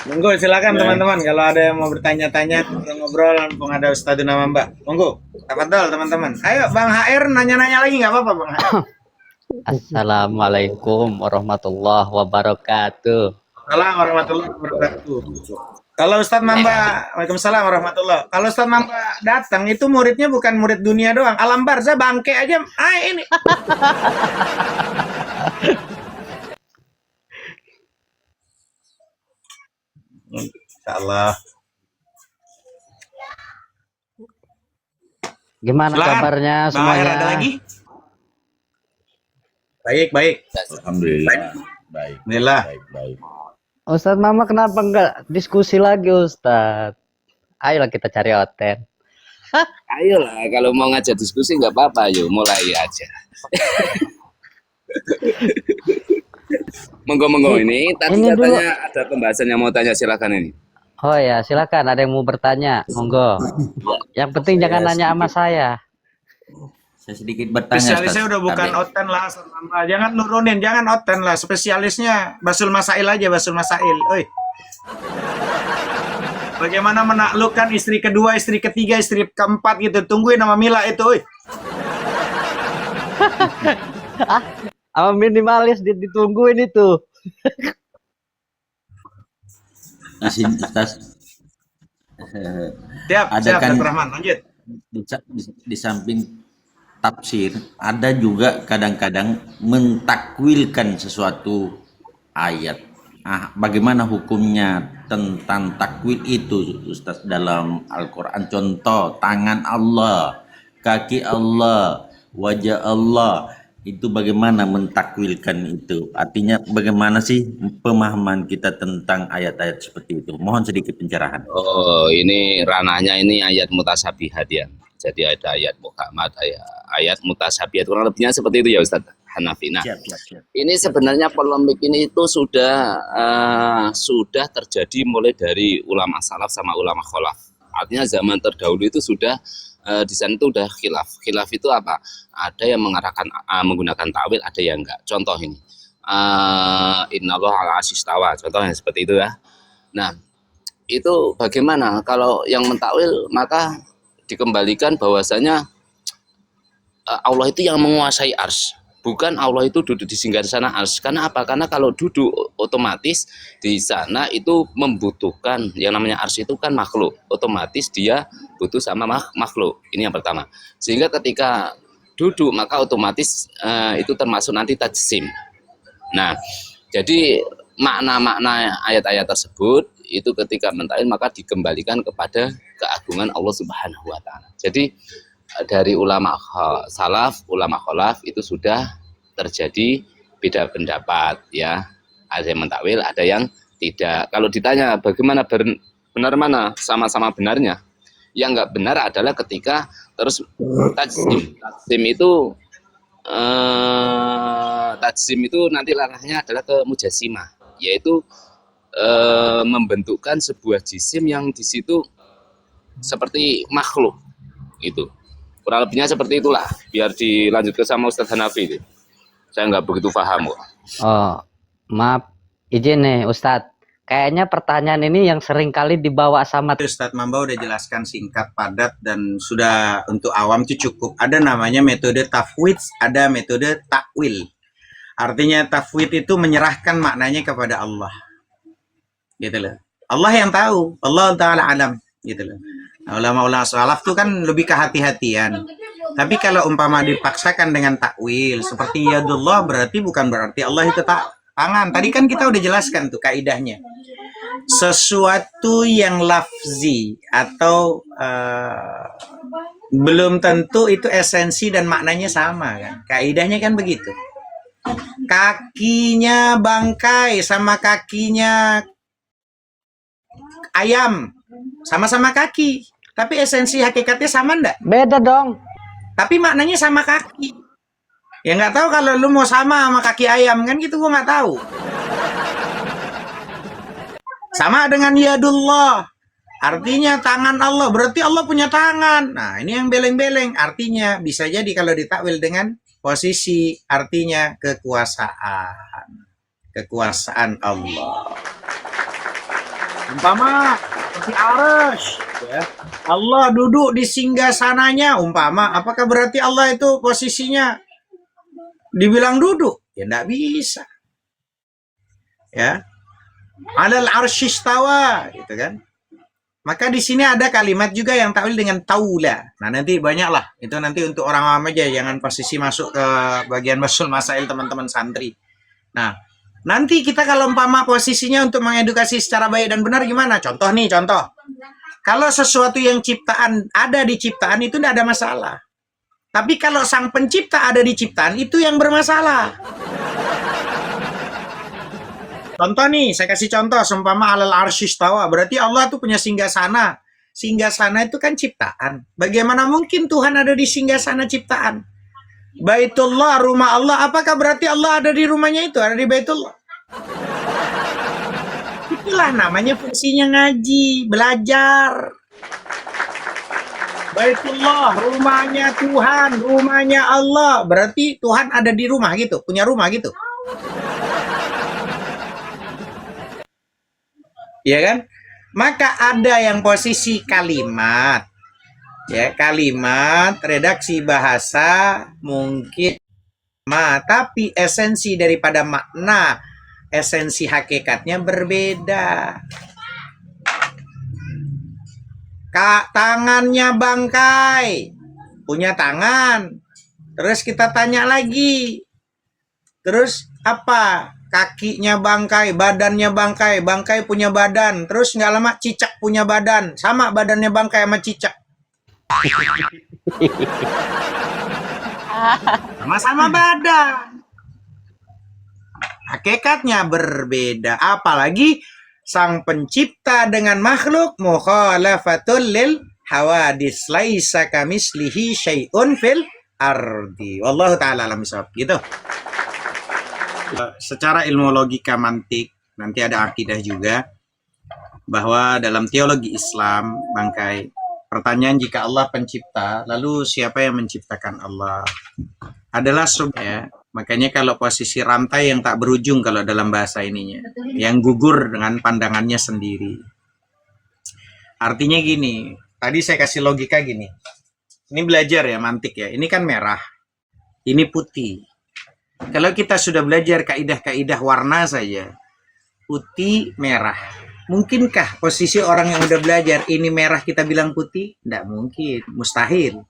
Monggo silakan teman-teman kalau ada yang mau bertanya-tanya ngobrol mumpung ada Ustadz Mamba. Monggo, tafadhol teman-teman. Ayo Bang HR nanya-nanya lagi nggak apa-apa Bang HR. Assalamualaikum warahmatullahi wabarakatuh. Assalamualaikum warahmatullahi wabarakatuh. Kalau Ustadz Mamba, Waalaikumsalam warahmatullahi. Kalau Ustadz Mamba datang itu muridnya bukan murid dunia doang, alam barzah bangke aja. Ini. Insyaallah. Gimana Silakan. kabarnya Bang semuanya? HR ada lagi? Baik. Alhamdulillah. Baik. Alhamdulillah. Baik. Ustadz Mama kenapa enggak diskusi lagi Ustadz? Ayolah kita cari hotel. Ayolah, kalau mau ngajak diskusi nggak apa-apa, yuk mulai aja. Monggo ini tadi Ini dulu. katanya ada pembahasan yang mau tanya, silakan ini. Oh ya, silakan ada yang mau bertanya. Monggo. Yang penting jangan nanya sama saya. Saya sedikit bertanya. Spesialisnya Ustaz. udah bukan Tadi. oten lah, Ustadz Mamba. Jangan nurunin, jangan oten lah. Spesialisnya Basul Masail aja, Basul Masail. Oi. Bagaimana menaklukkan istri kedua, istri ketiga, istri keempat gitu. Tungguin nama Mila itu, oi. Sama minimalis ditungguin itu. Di sini Ustaz. Siap, Ada siap, kan- Dr. Rahman. Lanjut. Di samping tafsir, ada juga kadang-kadang mentakwilkan sesuatu ayat. Bagaimana hukumnya tentang takwil itu, Ustaz, dalam Al-Quran? Contoh, tangan Allah, kaki Allah, wajah Allah, itu bagaimana mentakwilkan itu? Artinya bagaimana sih pemahaman kita tentang ayat-ayat seperti itu? Mohon sedikit pencerahan. Oh, ini ranahnya ini ayat mutasabihat ya. Jadi ada ayat Muhammad, ayat mutasabihat, kurang lebihnya seperti itu ya Ustaz Hanafi. Nah, Siap. ini sebenarnya polemik ini itu sudah terjadi mulai dari ulama salaf sama ulama kholaf. Artinya zaman terdahulu itu sudah di sana itu udah khilaf. Khilaf itu apa? Ada yang mengarahkan menggunakan ta'wil, ada yang enggak. Contoh ini, innallaha 'ala arsyistawa. Contohnya seperti itu ya. Nah, itu bagaimana kalau yang mentakwil, maka dikembalikan bahwasanya Allah itu yang menguasai ars, bukan Allah itu duduk di singgah sana ars. Karena apa? Karena kalau duduk otomatis di sana itu membutuhkan yang namanya ars itu kan makhluk, otomatis dia butuh sama makhluk. Ini yang pertama. Sehingga ketika duduk maka otomatis itu termasuk nanti tajsim. Nah, jadi makna-makna ayat-ayat tersebut itu ketika mentakwil maka dikembalikan kepada keagungan Allah Subhanahu wa taala. Jadi dari ulama salaf, ulama kholaf itu sudah terjadi beda pendapat ya. Ada yang mentakwil, ada yang tidak. Kalau ditanya bagaimana benar mana, sama-sama benarnya. Yang enggak benar adalah ketika terus tajsim itu tajsim itu nanti larahnya adalah ke mujassimah. yaitu membentukkan sebuah jisim yang di situ seperti makhluk itu. Kurang lebihnya seperti itulah. Biar dilanjutkan sama Ustadz Hanafi itu. Saya nggak begitu paham kok. Oh, maaf, izin nih Ustadz. Kayaknya pertanyaan ini yang sering kali dibawa sama Ustadz Mamba udah jelaskan singkat, padat, dan sudah untuk awam itu cukup. Ada namanya metode tafwid, ada metode takwil. Artinya tafwid itu menyerahkan maknanya kepada Allah. Gitu loh. Allah yang tahu, Allah Ta'ala alam. Gitu loh. Nah, ulama-ulama salaf itu kan lebih kehati-hatian. Tapi kalau umpama dipaksakan dengan takwil seperti yadullah, berarti bukan berarti Allah itu tangan. Tadi kan kita udah jelaskan tuh kaidahnya. Sesuatu yang lafzi atau belum tentu itu esensi dan maknanya sama kan. Kaidahnya kan begitu. Kakinya bangkai sama kakinya ayam sama-sama kaki, tapi esensi hakikatnya sama enggak? beda dong. Tapi maknanya sama kaki. Ya nggak tahu kalau lu mau sama kaki ayam kan gitu, gua nggak tahu. Sama dengan yadullah, artinya tangan Allah, berarti Allah punya tangan. Nah ini yang beleng-beleng, artinya bisa jadi kalau ditakwil dengan posisi, artinya kekuasaan Allah. Umpama seperti arsh, ya. Allah duduk di singgasananya, umpama, apakah berarti Allah itu posisinya dibilang duduk? Ya enggak bisa. Ya. Alal arsyistawa, gitu kan. Maka di sini ada kalimat juga yang takwil dengan taula. Nah, nanti banyaklah. Itu nanti untuk orang awam aja, jangan posisi masuk ke bagian masul masail teman-teman santri. Nah, nanti kita kalau umpama posisinya untuk mengedukasi secara baik dan benar gimana? Contoh nih, contoh. Kalau sesuatu yang ciptaan ada di ciptaan itu tidak ada masalah. Tapi kalau sang pencipta ada di ciptaan itu yang bermasalah. Contoh nih, saya kasih contoh, seumpama alal arsyistawa, berarti Allah tuh punya singgasana. Singgasana itu kan ciptaan. Bagaimana mungkin Tuhan ada di singgasana ciptaan? Baitullah, rumah Allah, apakah berarti Allah ada di rumahnya itu, ada di Baitullah? Itulah namanya fungsinya ngaji, belajar. Baitullah, rumahnya Tuhan, rumahnya Allah, berarti Tuhan ada di rumah gitu, punya rumah gitu. Ya kan? Maka ada yang posisi kalimat, ya kalimat redaksi bahasa mungkin tapi esensi daripada makna, esensi hakikatnya berbeda. Tangannya bangkai, punya tangan. Terus kita tanya lagi, terus apa? Kakinya bangkai, badannya bangkai, bangkai punya badan. Terus nggak lama cicak punya badan, sama badannya bangkai sama cicak. Sama-sama badan. Hakikatnya berbeda. Apalagi sang pencipta dengan makhluk mukhalafatul lil hawadis laisa kamislihi syai'un fil ardi. Wallahu ta'ala alam bisawab. Gitu. Secara ilmu logika mantik, nanti ada akidah juga, bahwa dalam teologi Islam, bangkai, pertanyaan jika Allah pencipta, lalu siapa yang menciptakan Allah? Adalah ya. Makanya kalau posisi rantai yang tak berujung kalau dalam bahasa ininya, yang gugur dengan pandangannya sendiri. Artinya gini, tadi saya kasih logika gini. Ini belajar ya, mantik ya. Ini kan merah, ini putih. Kalau kita sudah belajar kaidah-kaidah warna saja, putih, merah. Mungkinkah posisi orang yang udah belajar ini merah kita bilang putih? Tidak mungkin, mustahil.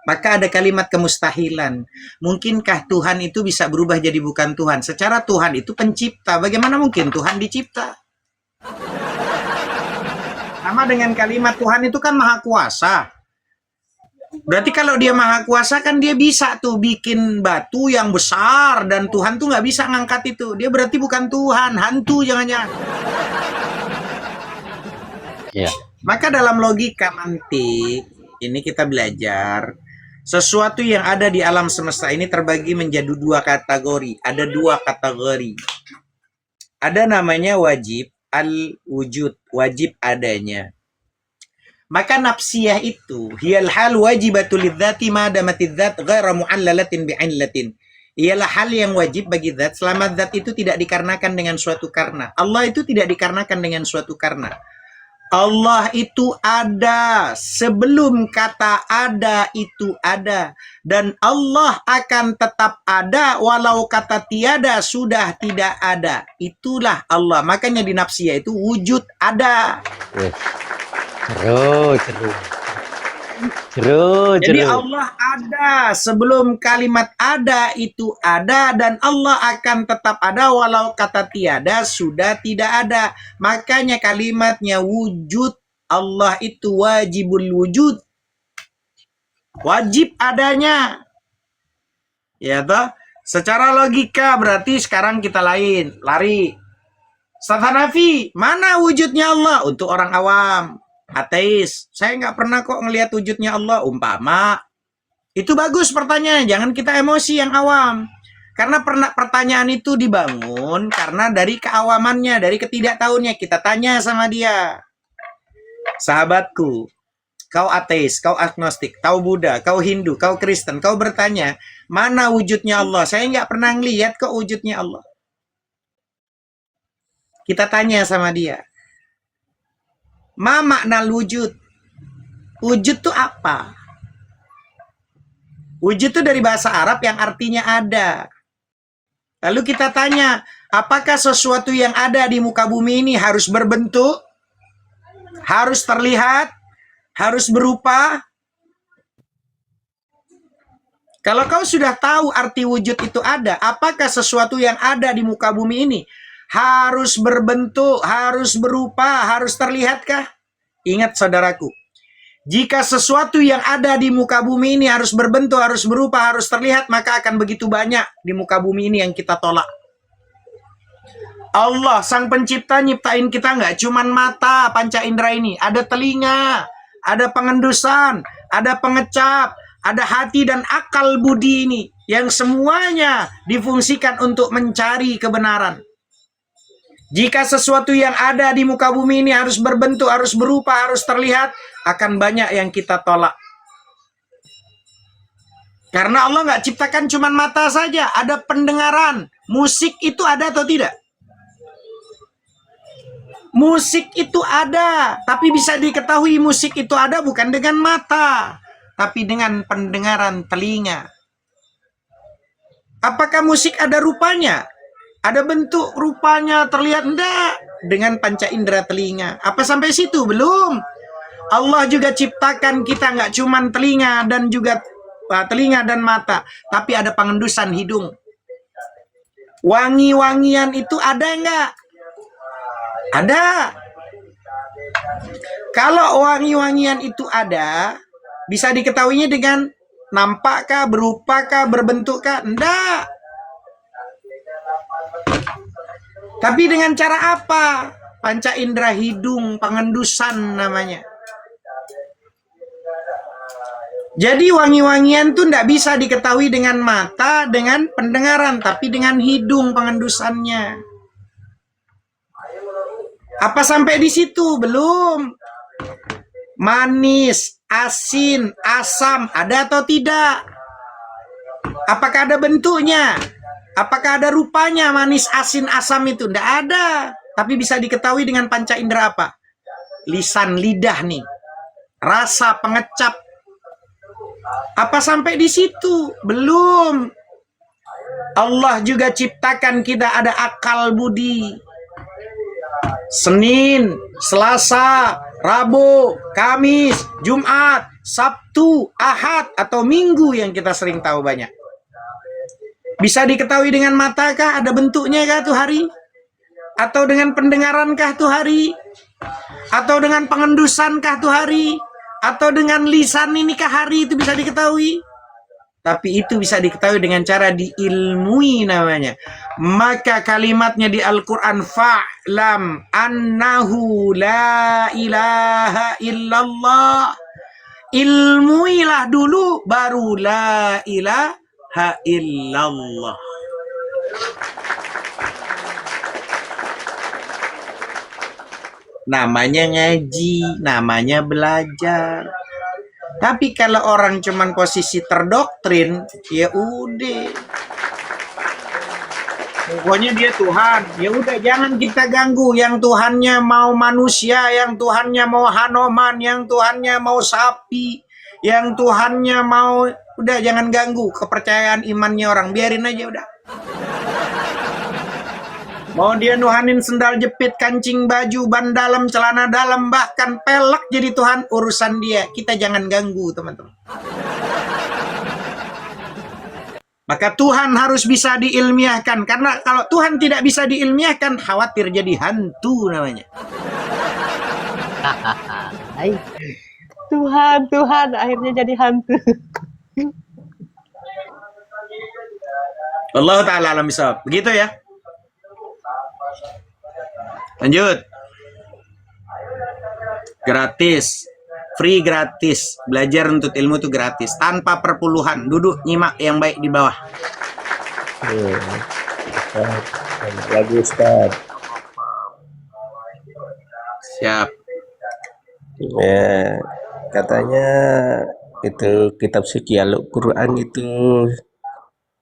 Maka ada kalimat kemustahilan. Mungkinkah Tuhan itu bisa berubah jadi bukan Tuhan? Secara Tuhan itu pencipta. Bagaimana mungkin Tuhan dicipta? Sama dengan kalimat Tuhan itu kan maha kuasa. Berarti kalau dia maha kuasa kan dia bisa tuh bikin batu yang besar dan Tuhan tuh nggak bisa ngangkat itu. Dia berarti bukan Tuhan, hantu jangan-jangan. ya. Maka dalam logika mantik ini kita belajar sesuatu yang ada di alam semesta ini terbagi menjadi dua kategori. Ada dua kategori. Ada namanya wajib al-wujud, wajib adanya. Maka nafsiyah itu hiyal hal wajibatul lidzati ma damatidz dzat ghairu mu'allalatin bi'illatin. Ialah hal yang wajib bagi zat selama zat itu tidak dikarenakan dengan suatu karena. Allah itu tidak dikarenakan dengan suatu karena. Allah itu ada sebelum kata ada itu ada, dan Allah akan tetap ada walau kata tiada sudah tidak ada. Itulah Allah. Makanya di nafsiyah itu wujud ada. Jadi Allah ada sebelum kalimat ada itu ada, dan Allah akan tetap ada walau kata tiada sudah tidak ada. Makanya kalimatnya wujud. Allah itu wajibul wujud, wajib adanya. Ya toh? Secara logika berarti sekarang kita lari. Ustaz Hanafi, mana wujudnya Allah? Untuk orang awam, ateis, saya nggak pernah kok ngelihat wujudnya Allah, umpama. Itu bagus pertanyaan, jangan kita emosi yang awam. Karena pertanyaan itu dibangun karena dari keawamannya, dari ketidaktahuannya. Kita tanya sama dia. Sahabatku, kau ateis, kau agnostik, kau Buddha, kau Hindu, kau Kristen, kau bertanya, mana wujudnya Allah? Saya nggak pernah ngelihat kok wujudnya Allah. Kita tanya sama dia. Ma makna wujud? Wujud itu apa? Wujud itu dari bahasa Arab yang artinya ada. Lalu kita tanya, apakah sesuatu yang ada di muka bumi ini harus berbentuk? Harus terlihat? Harus berupa? Kalau kau sudah tahu arti wujud itu ada, apakah sesuatu yang ada di muka bumi ini harus berbentuk, harus berupa, harus terlihatkah? Ingat saudaraku, jika sesuatu yang ada di muka bumi ini harus berbentuk, harus berupa, harus terlihat, maka akan begitu banyak di muka bumi ini yang kita tolak. Allah, sang pencipta, nyiptain kita nggak cuman mata, panca indera ini. Ada telinga, ada pengendusan, ada pengecap, ada hati dan akal budi ini. Yang semuanya difungsikan untuk mencari kebenaran. Jika sesuatu yang ada di muka bumi ini harus berbentuk, harus berupa, harus terlihat, akan banyak yang kita tolak. Karena Allah nggak ciptakan cuma mata saja, ada pendengaran. Musik itu ada atau tidak? Musik itu ada, tapi bisa diketahui musik itu ada bukan dengan mata, tapi dengan pendengaran telinga. Apakah musik ada rupanya? Ada bentuk rupanya terlihat? Enggak. Dengan panca indera telinga. Apa sampai situ? Belum. Allah juga ciptakan kita nggak cuman telinga dan juga telinga dan mata, tapi ada pengendusan hidung. Wangi-wangian itu ada nggak? Ada. Kalau wangi-wangian itu ada, bisa diketahuinya dengan nampakkah, berupakah, berbentukkah? Enggak. Tapi dengan cara apa? Panca indera hidung, pengendusan namanya. Jadi wangi-wangian tuh enggak bisa diketahui dengan mata, dengan pendengaran, tapi dengan hidung pengendusannya. Apa sampai di situ? Belum. Manis, asin, asam, ada atau tidak? Apakah ada bentuknya? Apakah ada rupanya manis, asin, asam itu? Tidak ada. Tapi bisa diketahui dengan panca indera apa? Lisan, lidah nih. Rasa, pengecap. Apa sampai di situ? Belum. Allah juga ciptakan kita ada akal budi. Senin, Selasa, Rabu, Kamis, Jumat, Sabtu, Ahad, atau Minggu yang kita sering tahu banyak. Bisa diketahui dengan mata kah? Ada bentuknya kah tuh hari? Atau dengan pendengaran kah tuh hari? Atau dengan pengendusan kah tuh hari? Atau dengan lisan ini kah hari itu bisa diketahui? Tapi itu bisa diketahui dengan cara diilmui namanya. Maka kalimatnya di Al-Quran, fa'lam annahu la ilaha illallah. Ilmuilah dulu, baru la ilaha illallah. namanya ngaji, namanya belajar. Tapi kalau orang cuman posisi terdoktrin, ya udah. Pokoknya dia Tuhan, ya udah jangan kita ganggu. Yang Tuhannya mau manusia, yang Tuhannya mau Hanoman, yang Tuhannya mau sapi, yang Tuhannya mau, udah jangan ganggu kepercayaan imannya orang, biarin aja udah. Mau dia nuhanin sendal jepit, kancing baju, ban dalam, celana dalam, bahkan pelek jadi Tuhan, urusan dia. Kita jangan ganggu, teman-teman. Maka Tuhan harus bisa diilmiahkan. Karena kalau Tuhan tidak bisa diilmiahkan, khawatir jadi hantu namanya. Hai. Tuhan, akhirnya jadi hantu. Allah Ta'ala alam bisawab. Begitu ya. Lanjut. Gratis. Free gratis. Belajar untuk ilmu itu gratis. Tanpa perpuluhan. Duduk nyimak yang baik di bawah. Lagi Ustaz. Siap. Ya, katanya itu kitab suci Al-Quran itu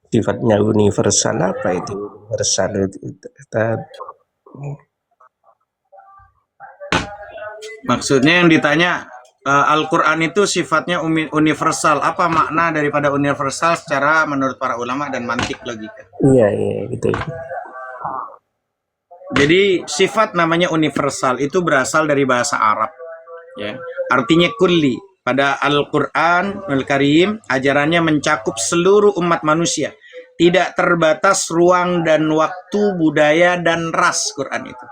sifatnya universal. Apa itu universal itu, Ustaz? Maksudnya yang ditanya, Al-Quran itu sifatnya universal. Apa makna daripada universal secara menurut para ulama dan mantik logika? Iya, gitu. Jadi sifat namanya universal itu berasal dari bahasa Arab. Ya. Artinya kulli. Pada Al-Quran Al-Karim, ajarannya mencakup seluruh umat manusia. Tidak terbatas ruang dan waktu, budaya, dan ras Quran itu.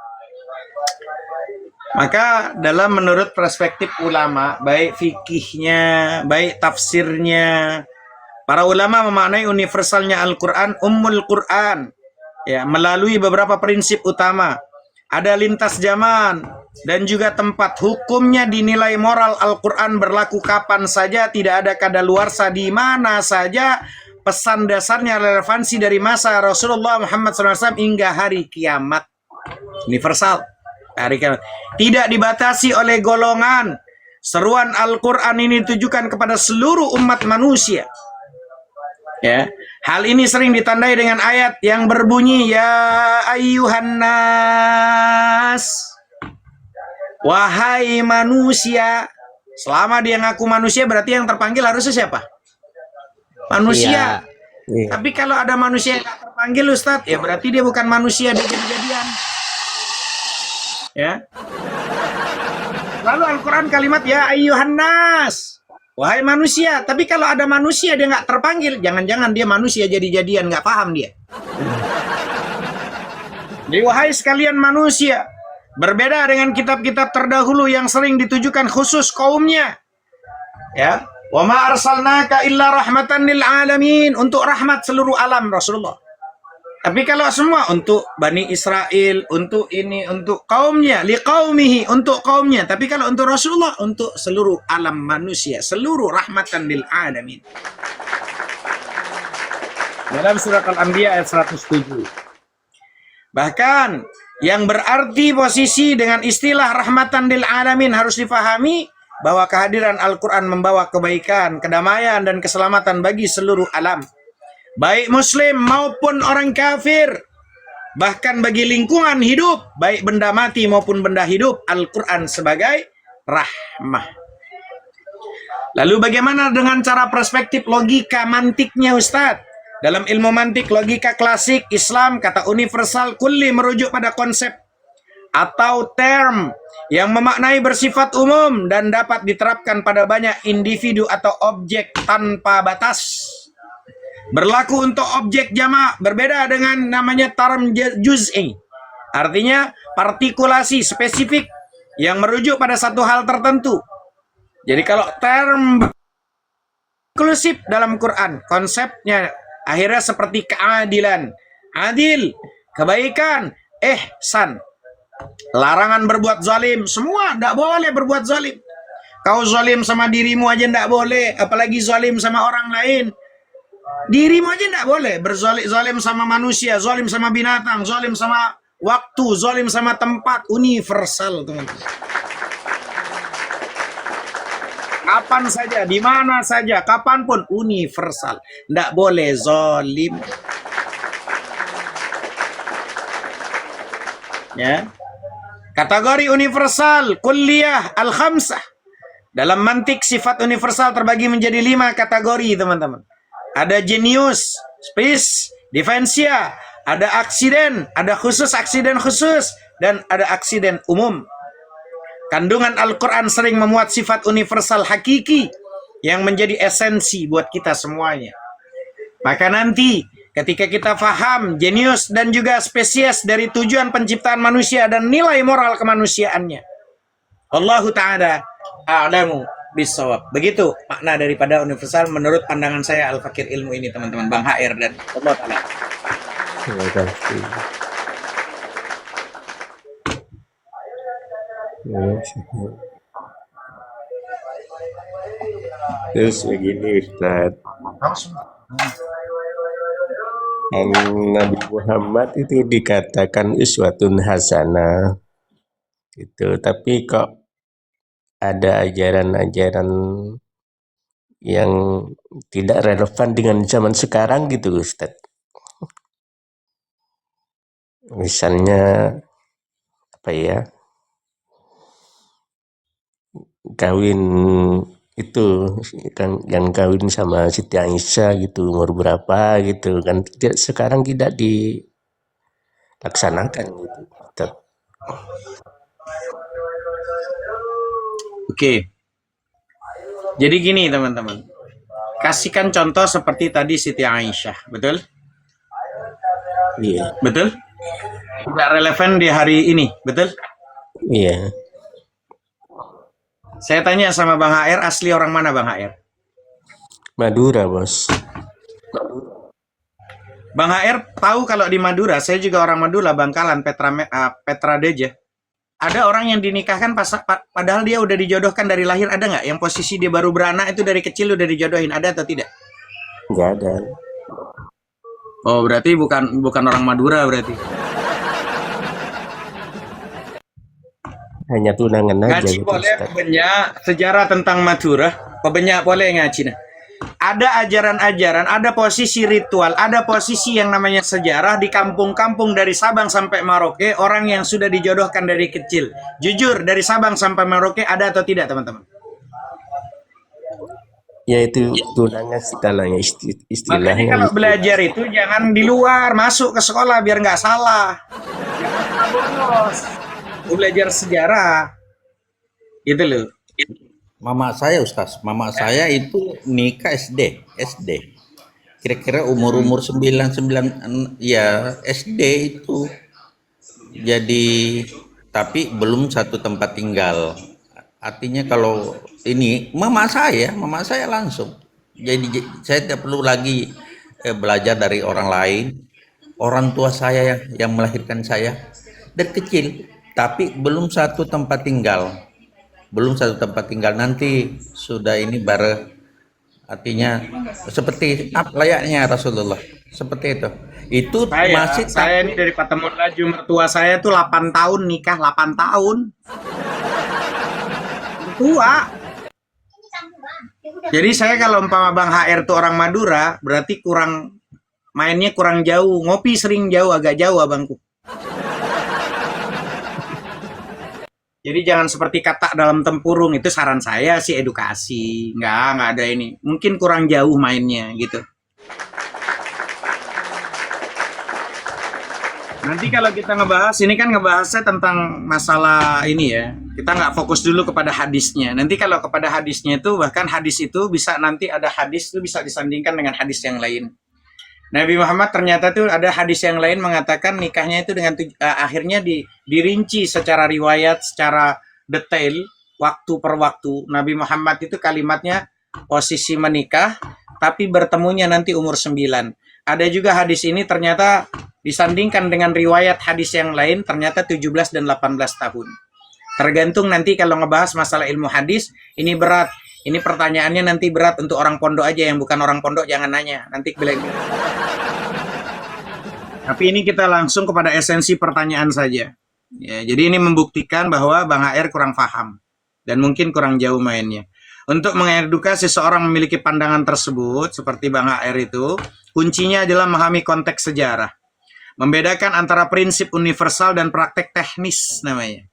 Maka dalam menurut perspektif ulama, baik fikihnya, baik tafsirnya, para ulama memaknai universalnya Al-Quran, Ummul Quran, ya, melalui beberapa prinsip utama. Ada lintas zaman dan juga tempat. Hukumnya dinilai moral. Al-Quran berlaku kapan saja, tidak ada kadaluarsa di mana saja. Pesan dasarnya relevansi dari masa Rasulullah Muhammad SAW hingga hari kiamat. Universal. Hari kiamat. Tidak dibatasi oleh golongan. Seruan Al-Quran ini ditujukan kepada seluruh umat manusia. Ya, hal ini sering ditandai dengan ayat yang berbunyi ya ayyuhan nas, wahai manusia. Selama dia ngaku manusia, berarti yang terpanggil harusnya siapa? Manusia. Iya. Tapi kalau ada manusia yang tak terpanggil, Ustadz, ya berarti dia bukan manusia, dia jadi-jadian. Ya. Lalu Al-Quran kalimat ya ayyuhan nas, wahai manusia. Tapi kalau ada manusia dia nggak terpanggil, jangan-jangan dia manusia jadi-jadian, nggak paham dia. Jadi wahai sekalian manusia, berbeda dengan kitab-kitab terdahulu yang sering ditujukan khusus kaumnya. Ya, wa ma arsalnaka illa rahmatan lil alamin, untuk rahmat seluruh alam Rasulullah. Tapi kalau semua untuk Bani Israel, untuk ini, untuk kaumnya, liqaumihi, untuk kaumnya. Tapi kalau untuk Rasulullah, untuk seluruh alam manusia, seluruh rahmatan lil alamin. Dalam surat Al-Anbiya ayat 107. Bahkan yang berarti posisi dengan istilah rahmatan lil alamin harus difahami bahwa kehadiran Al-Quran membawa kebaikan, kedamaian, dan keselamatan bagi seluruh alam. Baik muslim maupun orang kafir. Bahkan bagi lingkungan hidup, baik benda mati maupun benda hidup, Al-Quran sebagai rahmah. Lalu bagaimana dengan cara perspektif logika mantiknya Ustadz? Dalam ilmu mantik logika klasik Islam, kata universal kulli merujuk pada konsep atau term yang memaknai bersifat umum dan dapat diterapkan pada banyak individu atau objek tanpa batas. Berlaku untuk objek jamak, berbeda dengan namanya term juz'i. Artinya partikulasi spesifik yang merujuk pada satu hal tertentu. Jadi kalau term inklusif dalam Quran, konsepnya akhirnya seperti keadilan, adil, kebaikan, ihsan. Larangan berbuat zalim, semua tidak boleh berbuat zalim. Kau zalim sama dirimu aja tidak boleh, apalagi zalim sama orang lain. Dirimu aja tidak boleh berzalim sama manusia, zalim sama binatang, zalim sama waktu, zalim sama tempat, universal, teman-teman. Kapan saja, di mana saja, kapanpun, universal. Tidak boleh zalim. Ya. Kategori universal, kulliyah, al-khamsah. Dalam mantik sifat universal terbagi menjadi 5 kategori, teman-teman. Ada genius, spes, defensia, ada aksiden, ada khusus, aksiden khusus, dan ada aksiden umum. Kandungan Al-Quran sering memuat sifat universal hakiki yang menjadi esensi buat kita semuanya. Maka nanti ketika kita faham genius dan juga spesies dari tujuan penciptaan manusia dan nilai moral kemanusiaannya, Allahu ta'ala a'lamu bisawab. Begitu makna daripada universal menurut pandangan saya Al-Fakir Ilmu ini, teman-teman. Bang HR dan Allah ta'ala. Terima kasih. Terus begini Ustadz, Nabi Muhammad itu dikatakan uswatun hasanah gitu, tapi kok ada ajaran-ajaran yang tidak relevan dengan zaman sekarang gitu Ustadz. Misalnya apa ya, kawin itu kan yang kawin sama Siti Aisyah gitu umur berapa gitu kan, sekarang tidak dilaksanakan gitu. Oke. Jadi gini, teman-teman. Kasihkan contoh seperti tadi Siti Aisyah, betul? Iya. Betul? Tidak relevan di hari ini, betul? Iya. Saya tanya sama Bang HR, asli orang mana Bang HR? Madura bos. Bang HR tahu kalau di Madura, saya juga orang Madura, Bangkalan, Petra Deja. Ada orang yang dinikahkan padahal dia udah dijodohkan dari lahir, ada nggak? Yang posisi dia baru beranak itu dari kecil udah dijodohin, ada atau tidak? Nggak ada. Oh, berarti bukan orang Madura berarti. Hanya tunangan aja Ngaji gitu boleh, Ustaz. banyak sejarah tentang Madura, banyak boleh ngaji. Nah. Ada ajaran-ajaran, ada posisi ritual, ada posisi yang namanya sejarah di kampung-kampung dari Sabang sampai Merauke, orang yang sudah dijodohkan dari kecil. Jujur, dari Sabang sampai Merauke ada atau tidak, teman-teman? Ya itu tunangan istilahnya, Makanya istilahnya kalau itu. belajar itu jangan di luar, masuk ke sekolah biar nggak salah. Jangan bolos. Belajar sejarah. Gitu loh. Mama saya Ustaz, mama saya itu nikah SD. Kira-kira umur 9 ya SD itu. Jadi tapi belum satu tempat tinggal. Artinya kalau ini mama saya langsung. Jadi saya tidak perlu lagi belajar dari orang lain. Orang tua saya yang melahirkan saya dari kecil, tapi belum satu tempat tinggal. Nanti sudah ini baru, artinya seperti layaknya Rasulullah, seperti itu. Itu masih Saya ini dari Patemon Laju, mertua saya tuh 8 tahun nikah, 8 tahun. Tua. Jadi saya kalau umpama Bang HR tuh orang Madura, berarti mainnya kurang jauh, ngopi sering jauh, agak jauh abangku. Jadi jangan seperti katak dalam tempurung, itu saran saya sih, edukasi. Nggak ada ini. Mungkin kurang jauh mainnya gitu. Nanti kalau kita ngebahas, ini kan ngebahasnya tentang masalah ini ya. Kita nggak fokus dulu kepada hadisnya. Nanti kalau kepada hadisnya itu, bahkan hadis itu bisa nanti ada hadis itu bisa disandingkan dengan hadis yang lain. Nabi Muhammad ternyata tuh ada hadis yang lain mengatakan nikahnya itu dengan akhirnya dirinci secara riwayat, secara detail, waktu per waktu. Nabi Muhammad itu kalimatnya posisi menikah, tapi bertemunya nanti umur 9. Ada juga hadis ini ternyata disandingkan dengan riwayat hadis yang lain, ternyata 17 dan 18 tahun. Tergantung nanti kalau ngebahas masalah ilmu hadis, ini berat. Ini pertanyaannya nanti berat untuk orang pondok aja, yang bukan orang pondok jangan nanya. Nanti bilang. Tapi ini kita langsung kepada esensi pertanyaan saja. Ya, jadi ini membuktikan bahwa Bang AR kurang paham dan mungkin kurang jauh mainnya. Untuk mengedukasi seorang memiliki pandangan tersebut, seperti Bang AR itu, kuncinya adalah memahami konteks sejarah. Membedakan antara prinsip universal dan praktek teknis namanya.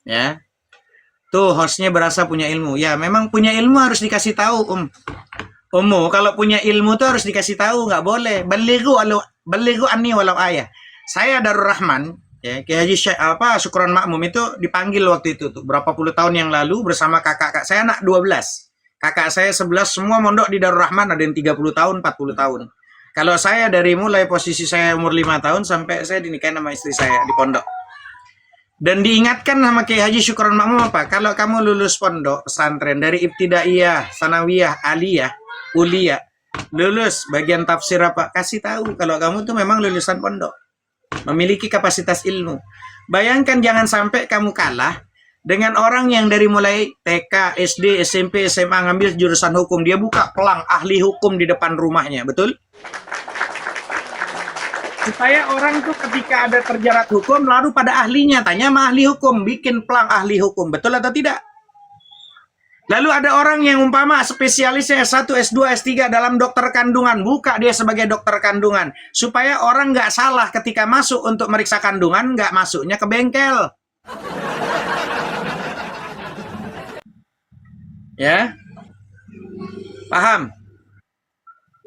Ya, tuh hostnya berasa punya ilmu. Ya, memang punya ilmu harus dikasih tahu, Ummu, kalau punya ilmu tuh harus dikasih tahu, nggak boleh. Balighu anni walau ayah. Saya Darul Rahman, ya, Kiai Haji Syukron Makmum itu dipanggil waktu itu tuh, berapa puluh tahun yang lalu bersama kakak saya anak 12. Kakak saya 11 semua mondok di Darul Rahman, ada yang 30 tahun, 40 tahun. Kalau saya dari mulai posisi saya umur 5 tahun sampai saya dinikahin sama istri saya di pondok. Dan diingatkan sama Kiai Haji Syukron Makmum apa? Kalau kamu lulus pondok pesantren dari ibtidaiyah, sanawiyah, aliyah, kuliah, lulus bagian tafsir apa, kasih tahu kalau kamu tuh memang lulusan pondok, memiliki kapasitas ilmu. Bayangkan jangan sampai kamu kalah dengan orang yang dari mulai TK, SD, SMP, SMA ngambil jurusan hukum, dia buka pelang ahli hukum di depan rumahnya, betul? Supaya orang tuh ketika ada terjerat hukum lalu pada ahlinya, tanya sama ahli hukum, bikin pelang ahli hukum, betul atau tidak? Lalu ada orang yang umpama spesialisnya S1, S2, S3 dalam dokter kandungan, buka dia sebagai dokter kandungan. Supaya orang nggak salah ketika masuk untuk meriksa kandungan, nggak masuknya ke bengkel. Ya? Paham?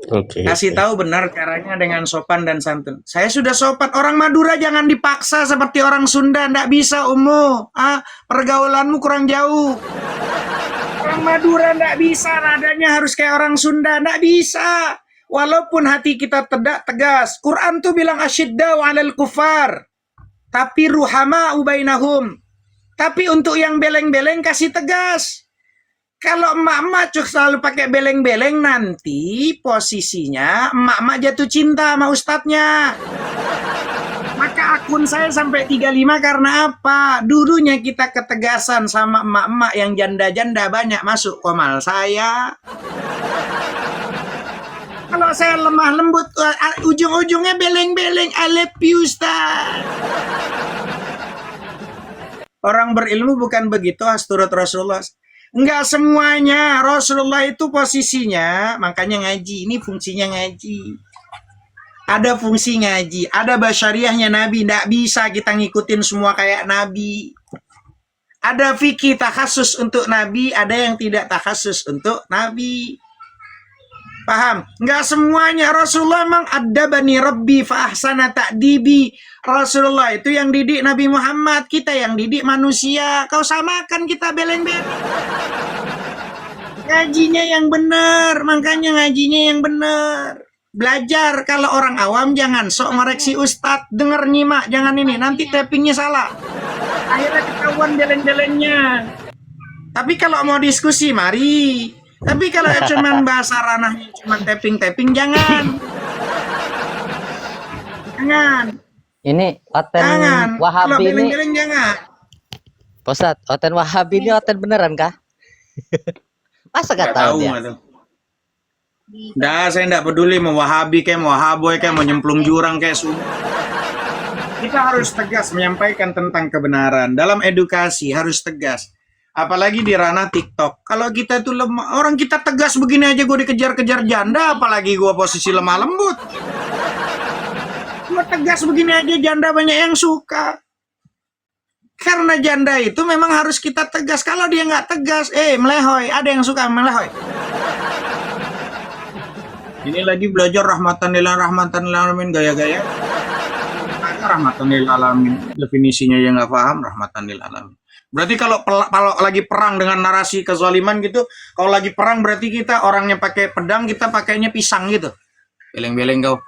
Oke. Kasih tahu benar caranya dengan sopan dan santun. Saya sudah sopan. Orang Madura jangan dipaksa seperti orang Sunda. Nggak bisa, Ummu. Pergaulanmu kurang jauh. Orang Madura nggak bisa, nadanya harus kayak orang Sunda, nggak bisa. Walaupun hati kita tegas. Quran tuh bilang asyiddau 'alal kufar, tapi ruhama ubainahum. Tapi untuk yang beleng-beleng kasih tegas. Kalau emak-emak selalu pakai beleng-beleng, nanti posisinya emak-emak jatuh cinta sama ustadznya. Maka akun saya sampai 35 karena apa? Dulunya kita ketegasan sama emak-emak yang janda-janda banyak masuk komal saya. Kalau saya lemah lembut, ujung-ujungnya beleng-beleng. I love you, Ustaz. Orang berilmu bukan begitu, asturut Rasulullah. Enggak semuanya. Rasulullah itu posisinya, makanya ngaji. Ini fungsinya ngaji. Ada fungsi ngaji, ada basyariahnya Nabi. Nggak bisa kita ngikutin semua kayak Nabi. Ada fikih takhasus untuk Nabi, ada yang tidak takhasus untuk Nabi. Paham? Nggak semuanya. Rasulullah memang adabani Rabbi fa ahsana ta'dibi. Rasulullah itu yang didik Nabi Muhammad, kita yang didik manusia. Kau samakan kita beleng-beleng. Ngajinya yang benar, makanya ngajinya yang benar. Belajar. Kalau orang awam jangan sok ngoreksi ustadz, denger nyimak, jangan ini, nanti tappingnya salah, akhirnya ketahuan beleng-belengnya. Tapi kalau mau diskusi mari, tapi kalau cuman bahasa ranahnya cuman tapping-tapping, jangan. Ini Oten Jangan. Kalau Wahabi ini, beleng-beleng jangan. Ustaz, Oten Wahabi ini Oten beneran kah? Masa gak tahu dia? Dah, saya nggak peduli mau Wahabi kayak mau Wahaboy kayak mau nyemplung jurang kayak semua. Kita harus tegas menyampaikan tentang kebenaran. Dalam edukasi harus tegas. Apalagi di ranah TikTok. Kalau kita tuh lemah, orang kita tegas begini aja gue dikejar-kejar janda, apalagi gue posisi lemah lembut. Gue tegas begini aja janda banyak yang suka. Karena janda itu memang harus kita tegas. Kalau dia nggak tegas, melehoy. Ada yang suka melehoy. Ini lagi belajar rahmatan lil alamin gaya-gaya. Rahmatan lil alamin definisinya yang nggak paham, rahmatan lil alamin. Berarti kalau lagi perang dengan narasi kezaliman gitu, kalau lagi perang berarti kita orangnya pakai pedang, kita pakainya pisang gitu. Beleng-beleng kau.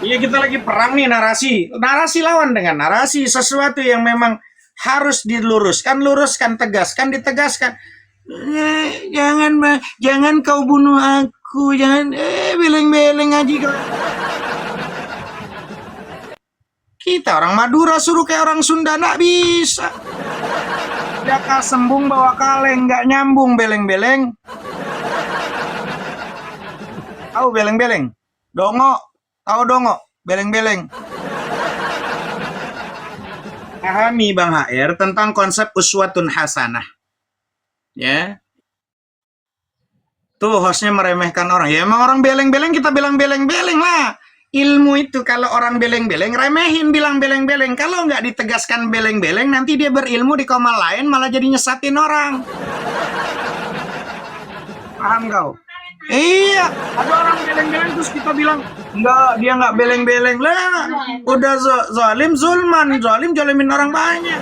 Iya, kita lagi perang nih, narasi lawan dengan narasi, sesuatu yang memang harus diluruskan, luruskan, tegaskan, ditegaskan. Jangan kau bunuh aku, jangan beleng-beleng aja kau. Kita orang Madura suruh kayak orang Sunda, nggak bisa. Jaka sembung bawa kaleng, nggak nyambung beleng-beleng. Tahu beleng-beleng? Dongo, tahu dongo? Beleng-beleng. Pahami Bang HR tentang konsep uswatun hasanah. Ya. Tuh hostnya meremehkan orang. Ya emang orang beleng-beleng kita bilang beleng-beleng lah. Ilmu itu kalau orang beleng-beleng remehin bilang beleng-beleng. Kalau nggak ditegaskan beleng-beleng nanti dia berilmu di koma lain malah jadi nyesatin orang. Paham kau? Iya, ada orang beleng-beleng terus kita bilang enggak, dia nggak beleng-beleng lah. Udah zalim zulman, zalim zalimin orang banyak.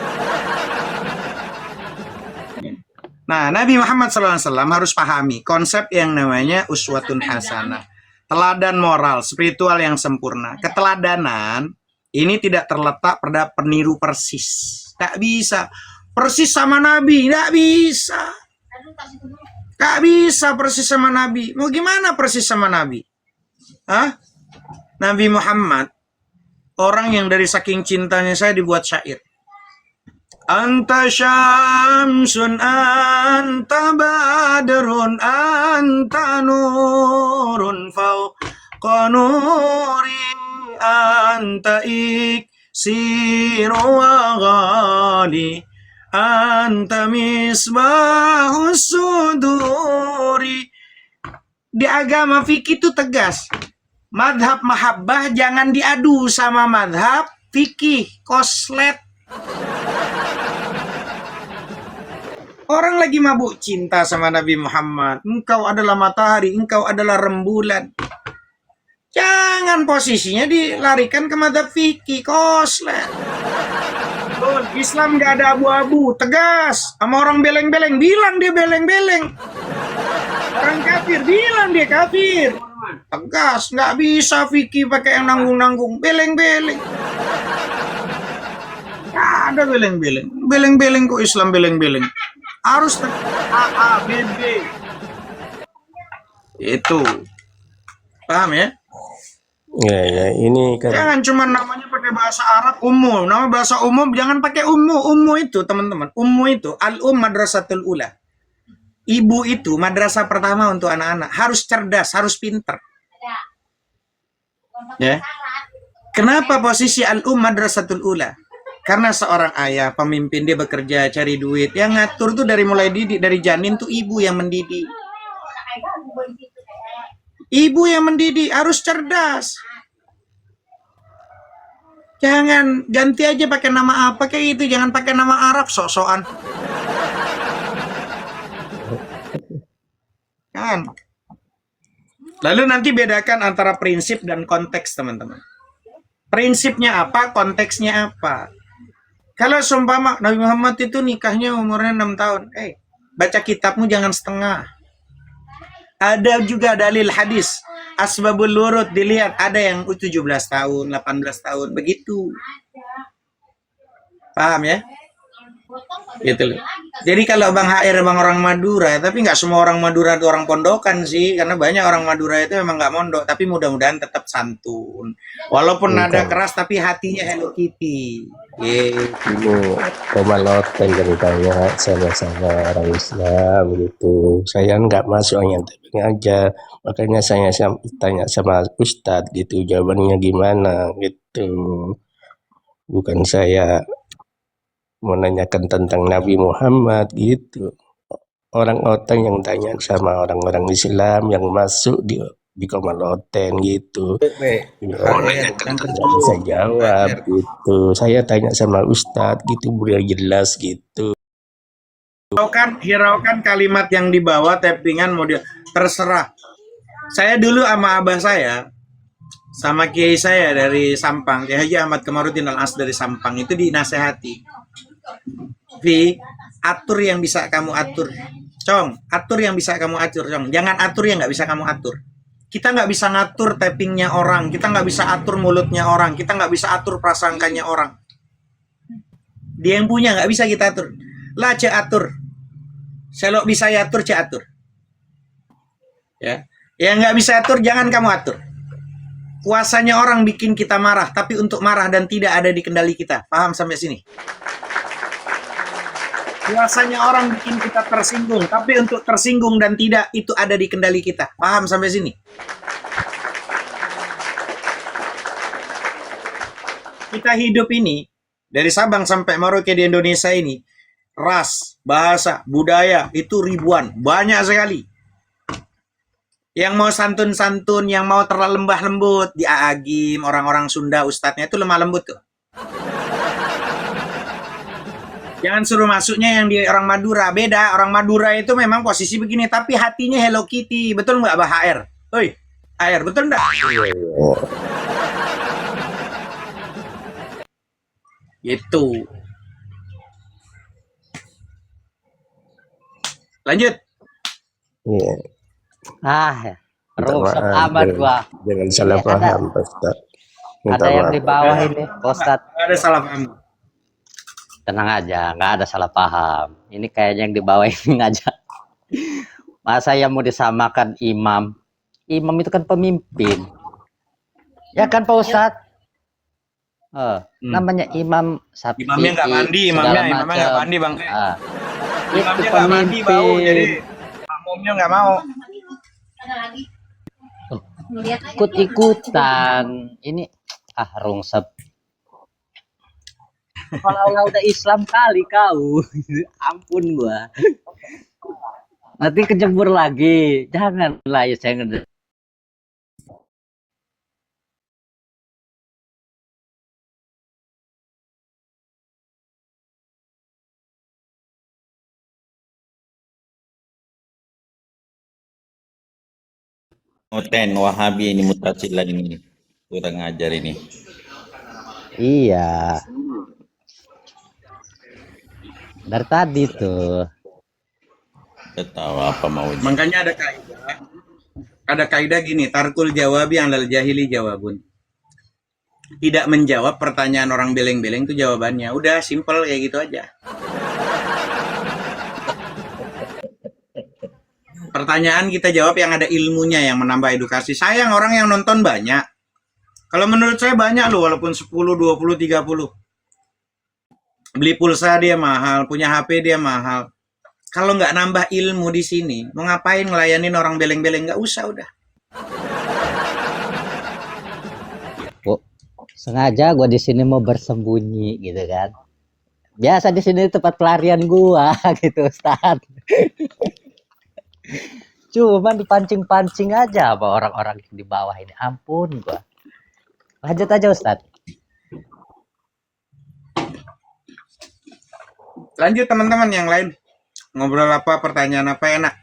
Nah, Nabi Muhammad SAW harus pahami konsep yang namanya uswatun hasanah. Teladan moral, spiritual yang sempurna. Keteladanan ini tidak terletak pada peniru persis. Tak bisa. Persis sama Nabi, tak bisa. Tak bisa persis sama Nabi. Mau gimana persis sama Nabi? Hah? Nabi Muhammad, orang yang dari saking cintanya saya dibuat syair. Anta syamsun, anta badrun, anta nurun fauqa nuri, anta iksiru wa ghali, anta misbahus suduri. Di agama fikih itu tegas. Madhab mahabbah jangan diadu sama madhab fikih, koslet. Orang lagi mabuk cinta sama Nabi Muhammad. Engkau adalah matahari, engkau adalah rembulan. Jangan posisinya dilarikan ke madhab fikih, koslet. Islam gak ada abu-abu, tegas. Sama orang beleng-beleng, bilang dia beleng-beleng. Orang kafir, bilang dia kafir. Tegas, nggak bisa fikih pakai yang nanggung-nanggung. Beleng-beleng. Gak ada beleng-beleng. Beleng-beleng kok Islam beleng-beleng. Harus A, B, B. Itu. Paham ya? Ya, ini kan Jangan cuma namanya pakai bahasa Arab umum. Nama bahasa umum jangan pakai umum. Umum itu teman-teman. Umum itu madrasatul ula. Ibu itu madrasah pertama untuk anak-anak. Harus cerdas, harus pinter. Ya. Kenapa posisi madrasatul ula? Karena seorang ayah, pemimpin, dia bekerja, cari duit. Yang ngatur tuh dari mulai didik, dari janin tuh ibu yang mendidik. Ibu yang mendidik, harus cerdas. Jangan ganti aja pakai nama apa kayak gitu, jangan pakai nama Arab sok-sokan. Kan? Lalu nanti bedakan antara prinsip dan konteks, teman-teman. Prinsipnya apa, konteksnya apa. Kalau seumpama Nabi Muhammad itu nikahnya umurnya 6 tahun. Baca kitabmu jangan setengah. Ada juga dalil hadis. Asbabul lurud dilihat. Ada yang 17 tahun, 18 tahun. Begitu. Paham ya? Gitu loh. Jadi kalau Bang HR emang orang Madura, tapi nggak semua orang Madura itu orang pondokan sih, karena banyak orang Madura itu emang nggak mondok, tapi mudah-mudahan tetap santun. Walaupun nada keras, tapi hatinya Hello Kitty. ini pemaloten ceritanya sama-sama orang Islam gitu. Saya nggak masuk hanya tapping aja, makanya saya tanya sama Ustadz gitu, jawabannya gimana gitu. Bukan saya menanyakan tentang Nabi Muhammad gitu. Orang Oteng yang tanya sama orang-orang Islam yang masuk di Komaloten gitu. Nggak bisa jawab gitu. Saya tanya sama Ustadz gitu, biar jelas gitu. Hiraukan kalimat yang dibawa tappingan model terserah. Saya dulu sama abah saya, sama kiai saya dari Sampang, Kiai Haji Ahmad Kamaruddin Al-As dari Sampang, itu dinasehati. Vi, atur yang bisa kamu atur. Cong, atur yang bisa kamu atur, Cong. Jangan atur yang nggak bisa kamu atur. Kita nggak bisa ngatur tappingnya orang. Kita nggak bisa atur mulutnya orang. Kita nggak bisa atur prasangkanya orang. Dia yang punya, nggak bisa kita atur. Lah, cek atur. Selok bisa ya atur, cek atur. Ya, yang nggak bisa atur, jangan kamu atur. Kuasanya orang bikin kita marah, tapi untuk marah dan tidak ada di kendali kita. Paham sampai sini? Kuasanya orang bikin kita tersinggung, tapi untuk tersinggung dan tidak itu ada di kendali kita. Paham sampai sini? kita hidup ini dari Sabang sampai Merauke di Indonesia ini, ras, bahasa, budaya itu ribuan, banyak sekali. Yang mau santun-santun, yang mau terlalu lembah lembut, di Agim, orang-orang Sunda ustadznya itu lemah lembut tuh. Jangan suruh masuknya yang di orang Madura, beda. Orang Madura itu memang posisi begini, tapi hatinya Hello Kitty, betul nggak Bah HR? Oi, HR, betul nggak? Gitu. Lanjut. Iya. Ah, Minta rusak maaf, amat gua. jangan salah Ada paham, Pak Ustaz. Minta ada yang maaf. di bawah ini, Pak Ustadz. Nggak ada salah paham. Tenang aja, nggak ada salah paham. Ini kayaknya yang di bawah ini ngajak. Masa yang mau disamakan imam? Imam itu kan pemimpin. Ya kan Pak Ustadz? Namanya imam sapi. Imamnya nggak mandi, imamnya nggak mandi bang. Itu Imamnya nggak mandi bau, jadi makmumnya nggak mau. Ikut-ikutan. Ini rungsep. Kalau udah Islam kali kau, ampun gua. Nanti kejebur lagi. Janganlah ya saya ngede. Konten Wahabi ini Mutazilah ini kurang ajar ini. Iya. Dari tadi tuh. Gak tahu apa maunya. Makanya ada kaidah. Ada kaidah gini, tarkul jawabi andal jahili jawabun. Tidak menjawab pertanyaan orang beleng-beleng itu jawabannya. Udah simple kayak gitu aja. Pertanyaan kita jawab yang ada ilmunya, yang menambah edukasi. Sayang orang yang nonton banyak. Kalau menurut saya banyak loh, walaupun 10, 20, 30. Beli pulsa dia mahal, punya HP dia mahal. Kalau nggak nambah ilmu di sini, mau ngapain ngelayanin orang beleng-beleng? Nggak usah udah. Sengaja gua di sini mau bersembunyi gitu kan. Biasa di sini tempat pelarian gua gitu, Ustaz. Cuman dipancing-pancing aja apa orang-orang di bawah ini. Ampun gua. Lanjut aja Ustaz. Lanjut teman-teman yang lain. Ngobrol apa, pertanyaan apa enak?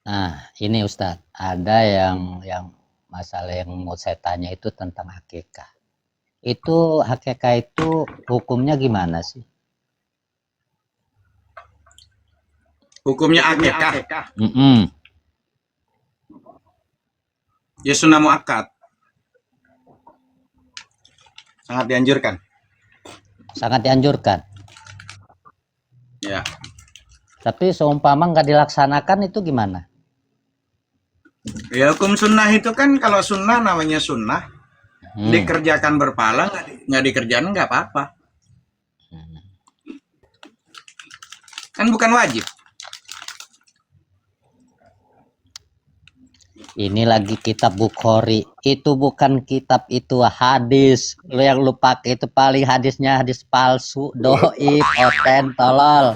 Nah, ini Ustaz, ada yang masalah yang mau saya tanya itu tentang hakikah. Itu hakikah itu hukumnya gimana sih? Hukumnya akikah. Ya sunnah muakkad. Sangat dianjurkan. Sangat dianjurkan. Ya. Tapi seumpama nggak dilaksanakan itu gimana? Ya hukum sunnah itu kan, kalau sunnah namanya sunnah, dikerjakan berpahala, nggak dikerjakan nggak apa-apa. Kan bukan wajib. Ini lagi kitab Bukhari, itu bukan kitab, itu hadis. Lu yang lu pakai itu paling hadisnya hadis palsu, doib, oten, tolol.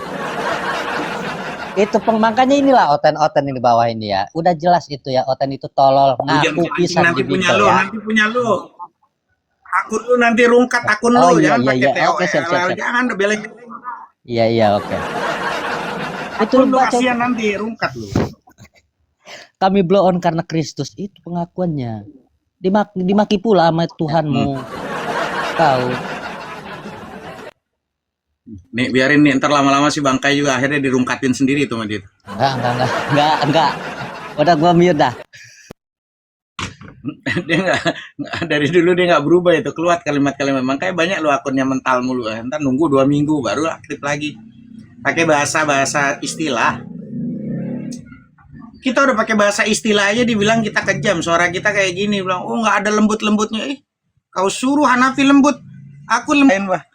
Itu makanya inilah oten-oten yang di bawah ini ya. Udah jelas itu ya, oten itu tolol, ngaku pisan Nanti di punya Bible lu, ya. nanti punya lu. Akun lu nanti rungkat akun Oh lu, iya, jangan iya, pakai iya. TOL, Oke, siap. jangan beleng. Iya, oke. Itu Akun lu baca, kasihan nanti rungkat lu. kami blow on karena Kristus, itu pengakuannya. Dimaki pula sama Tuhanmu. Tahu. Nih biarin nih, ntar lama-lama si Bangkai juga akhirnya dirungkatin sendiri tuh sama dia. Enggak. Udah gua mute dah. Dia nggak dari dulu dia nggak berubah itu, keluar kalimat-kalimat. Makanya banyak lo akunnya mental mulu. Ntar nunggu 2 minggu baru aktif lagi. Pakai bahasa istilah. Kita udah pakai bahasa istilah aja dibilang kita kejam. Suara kita kayak gini, bilang oh nggak ada lembut-lembutnya. Kau suruh Hanafi lembut, aku lembut.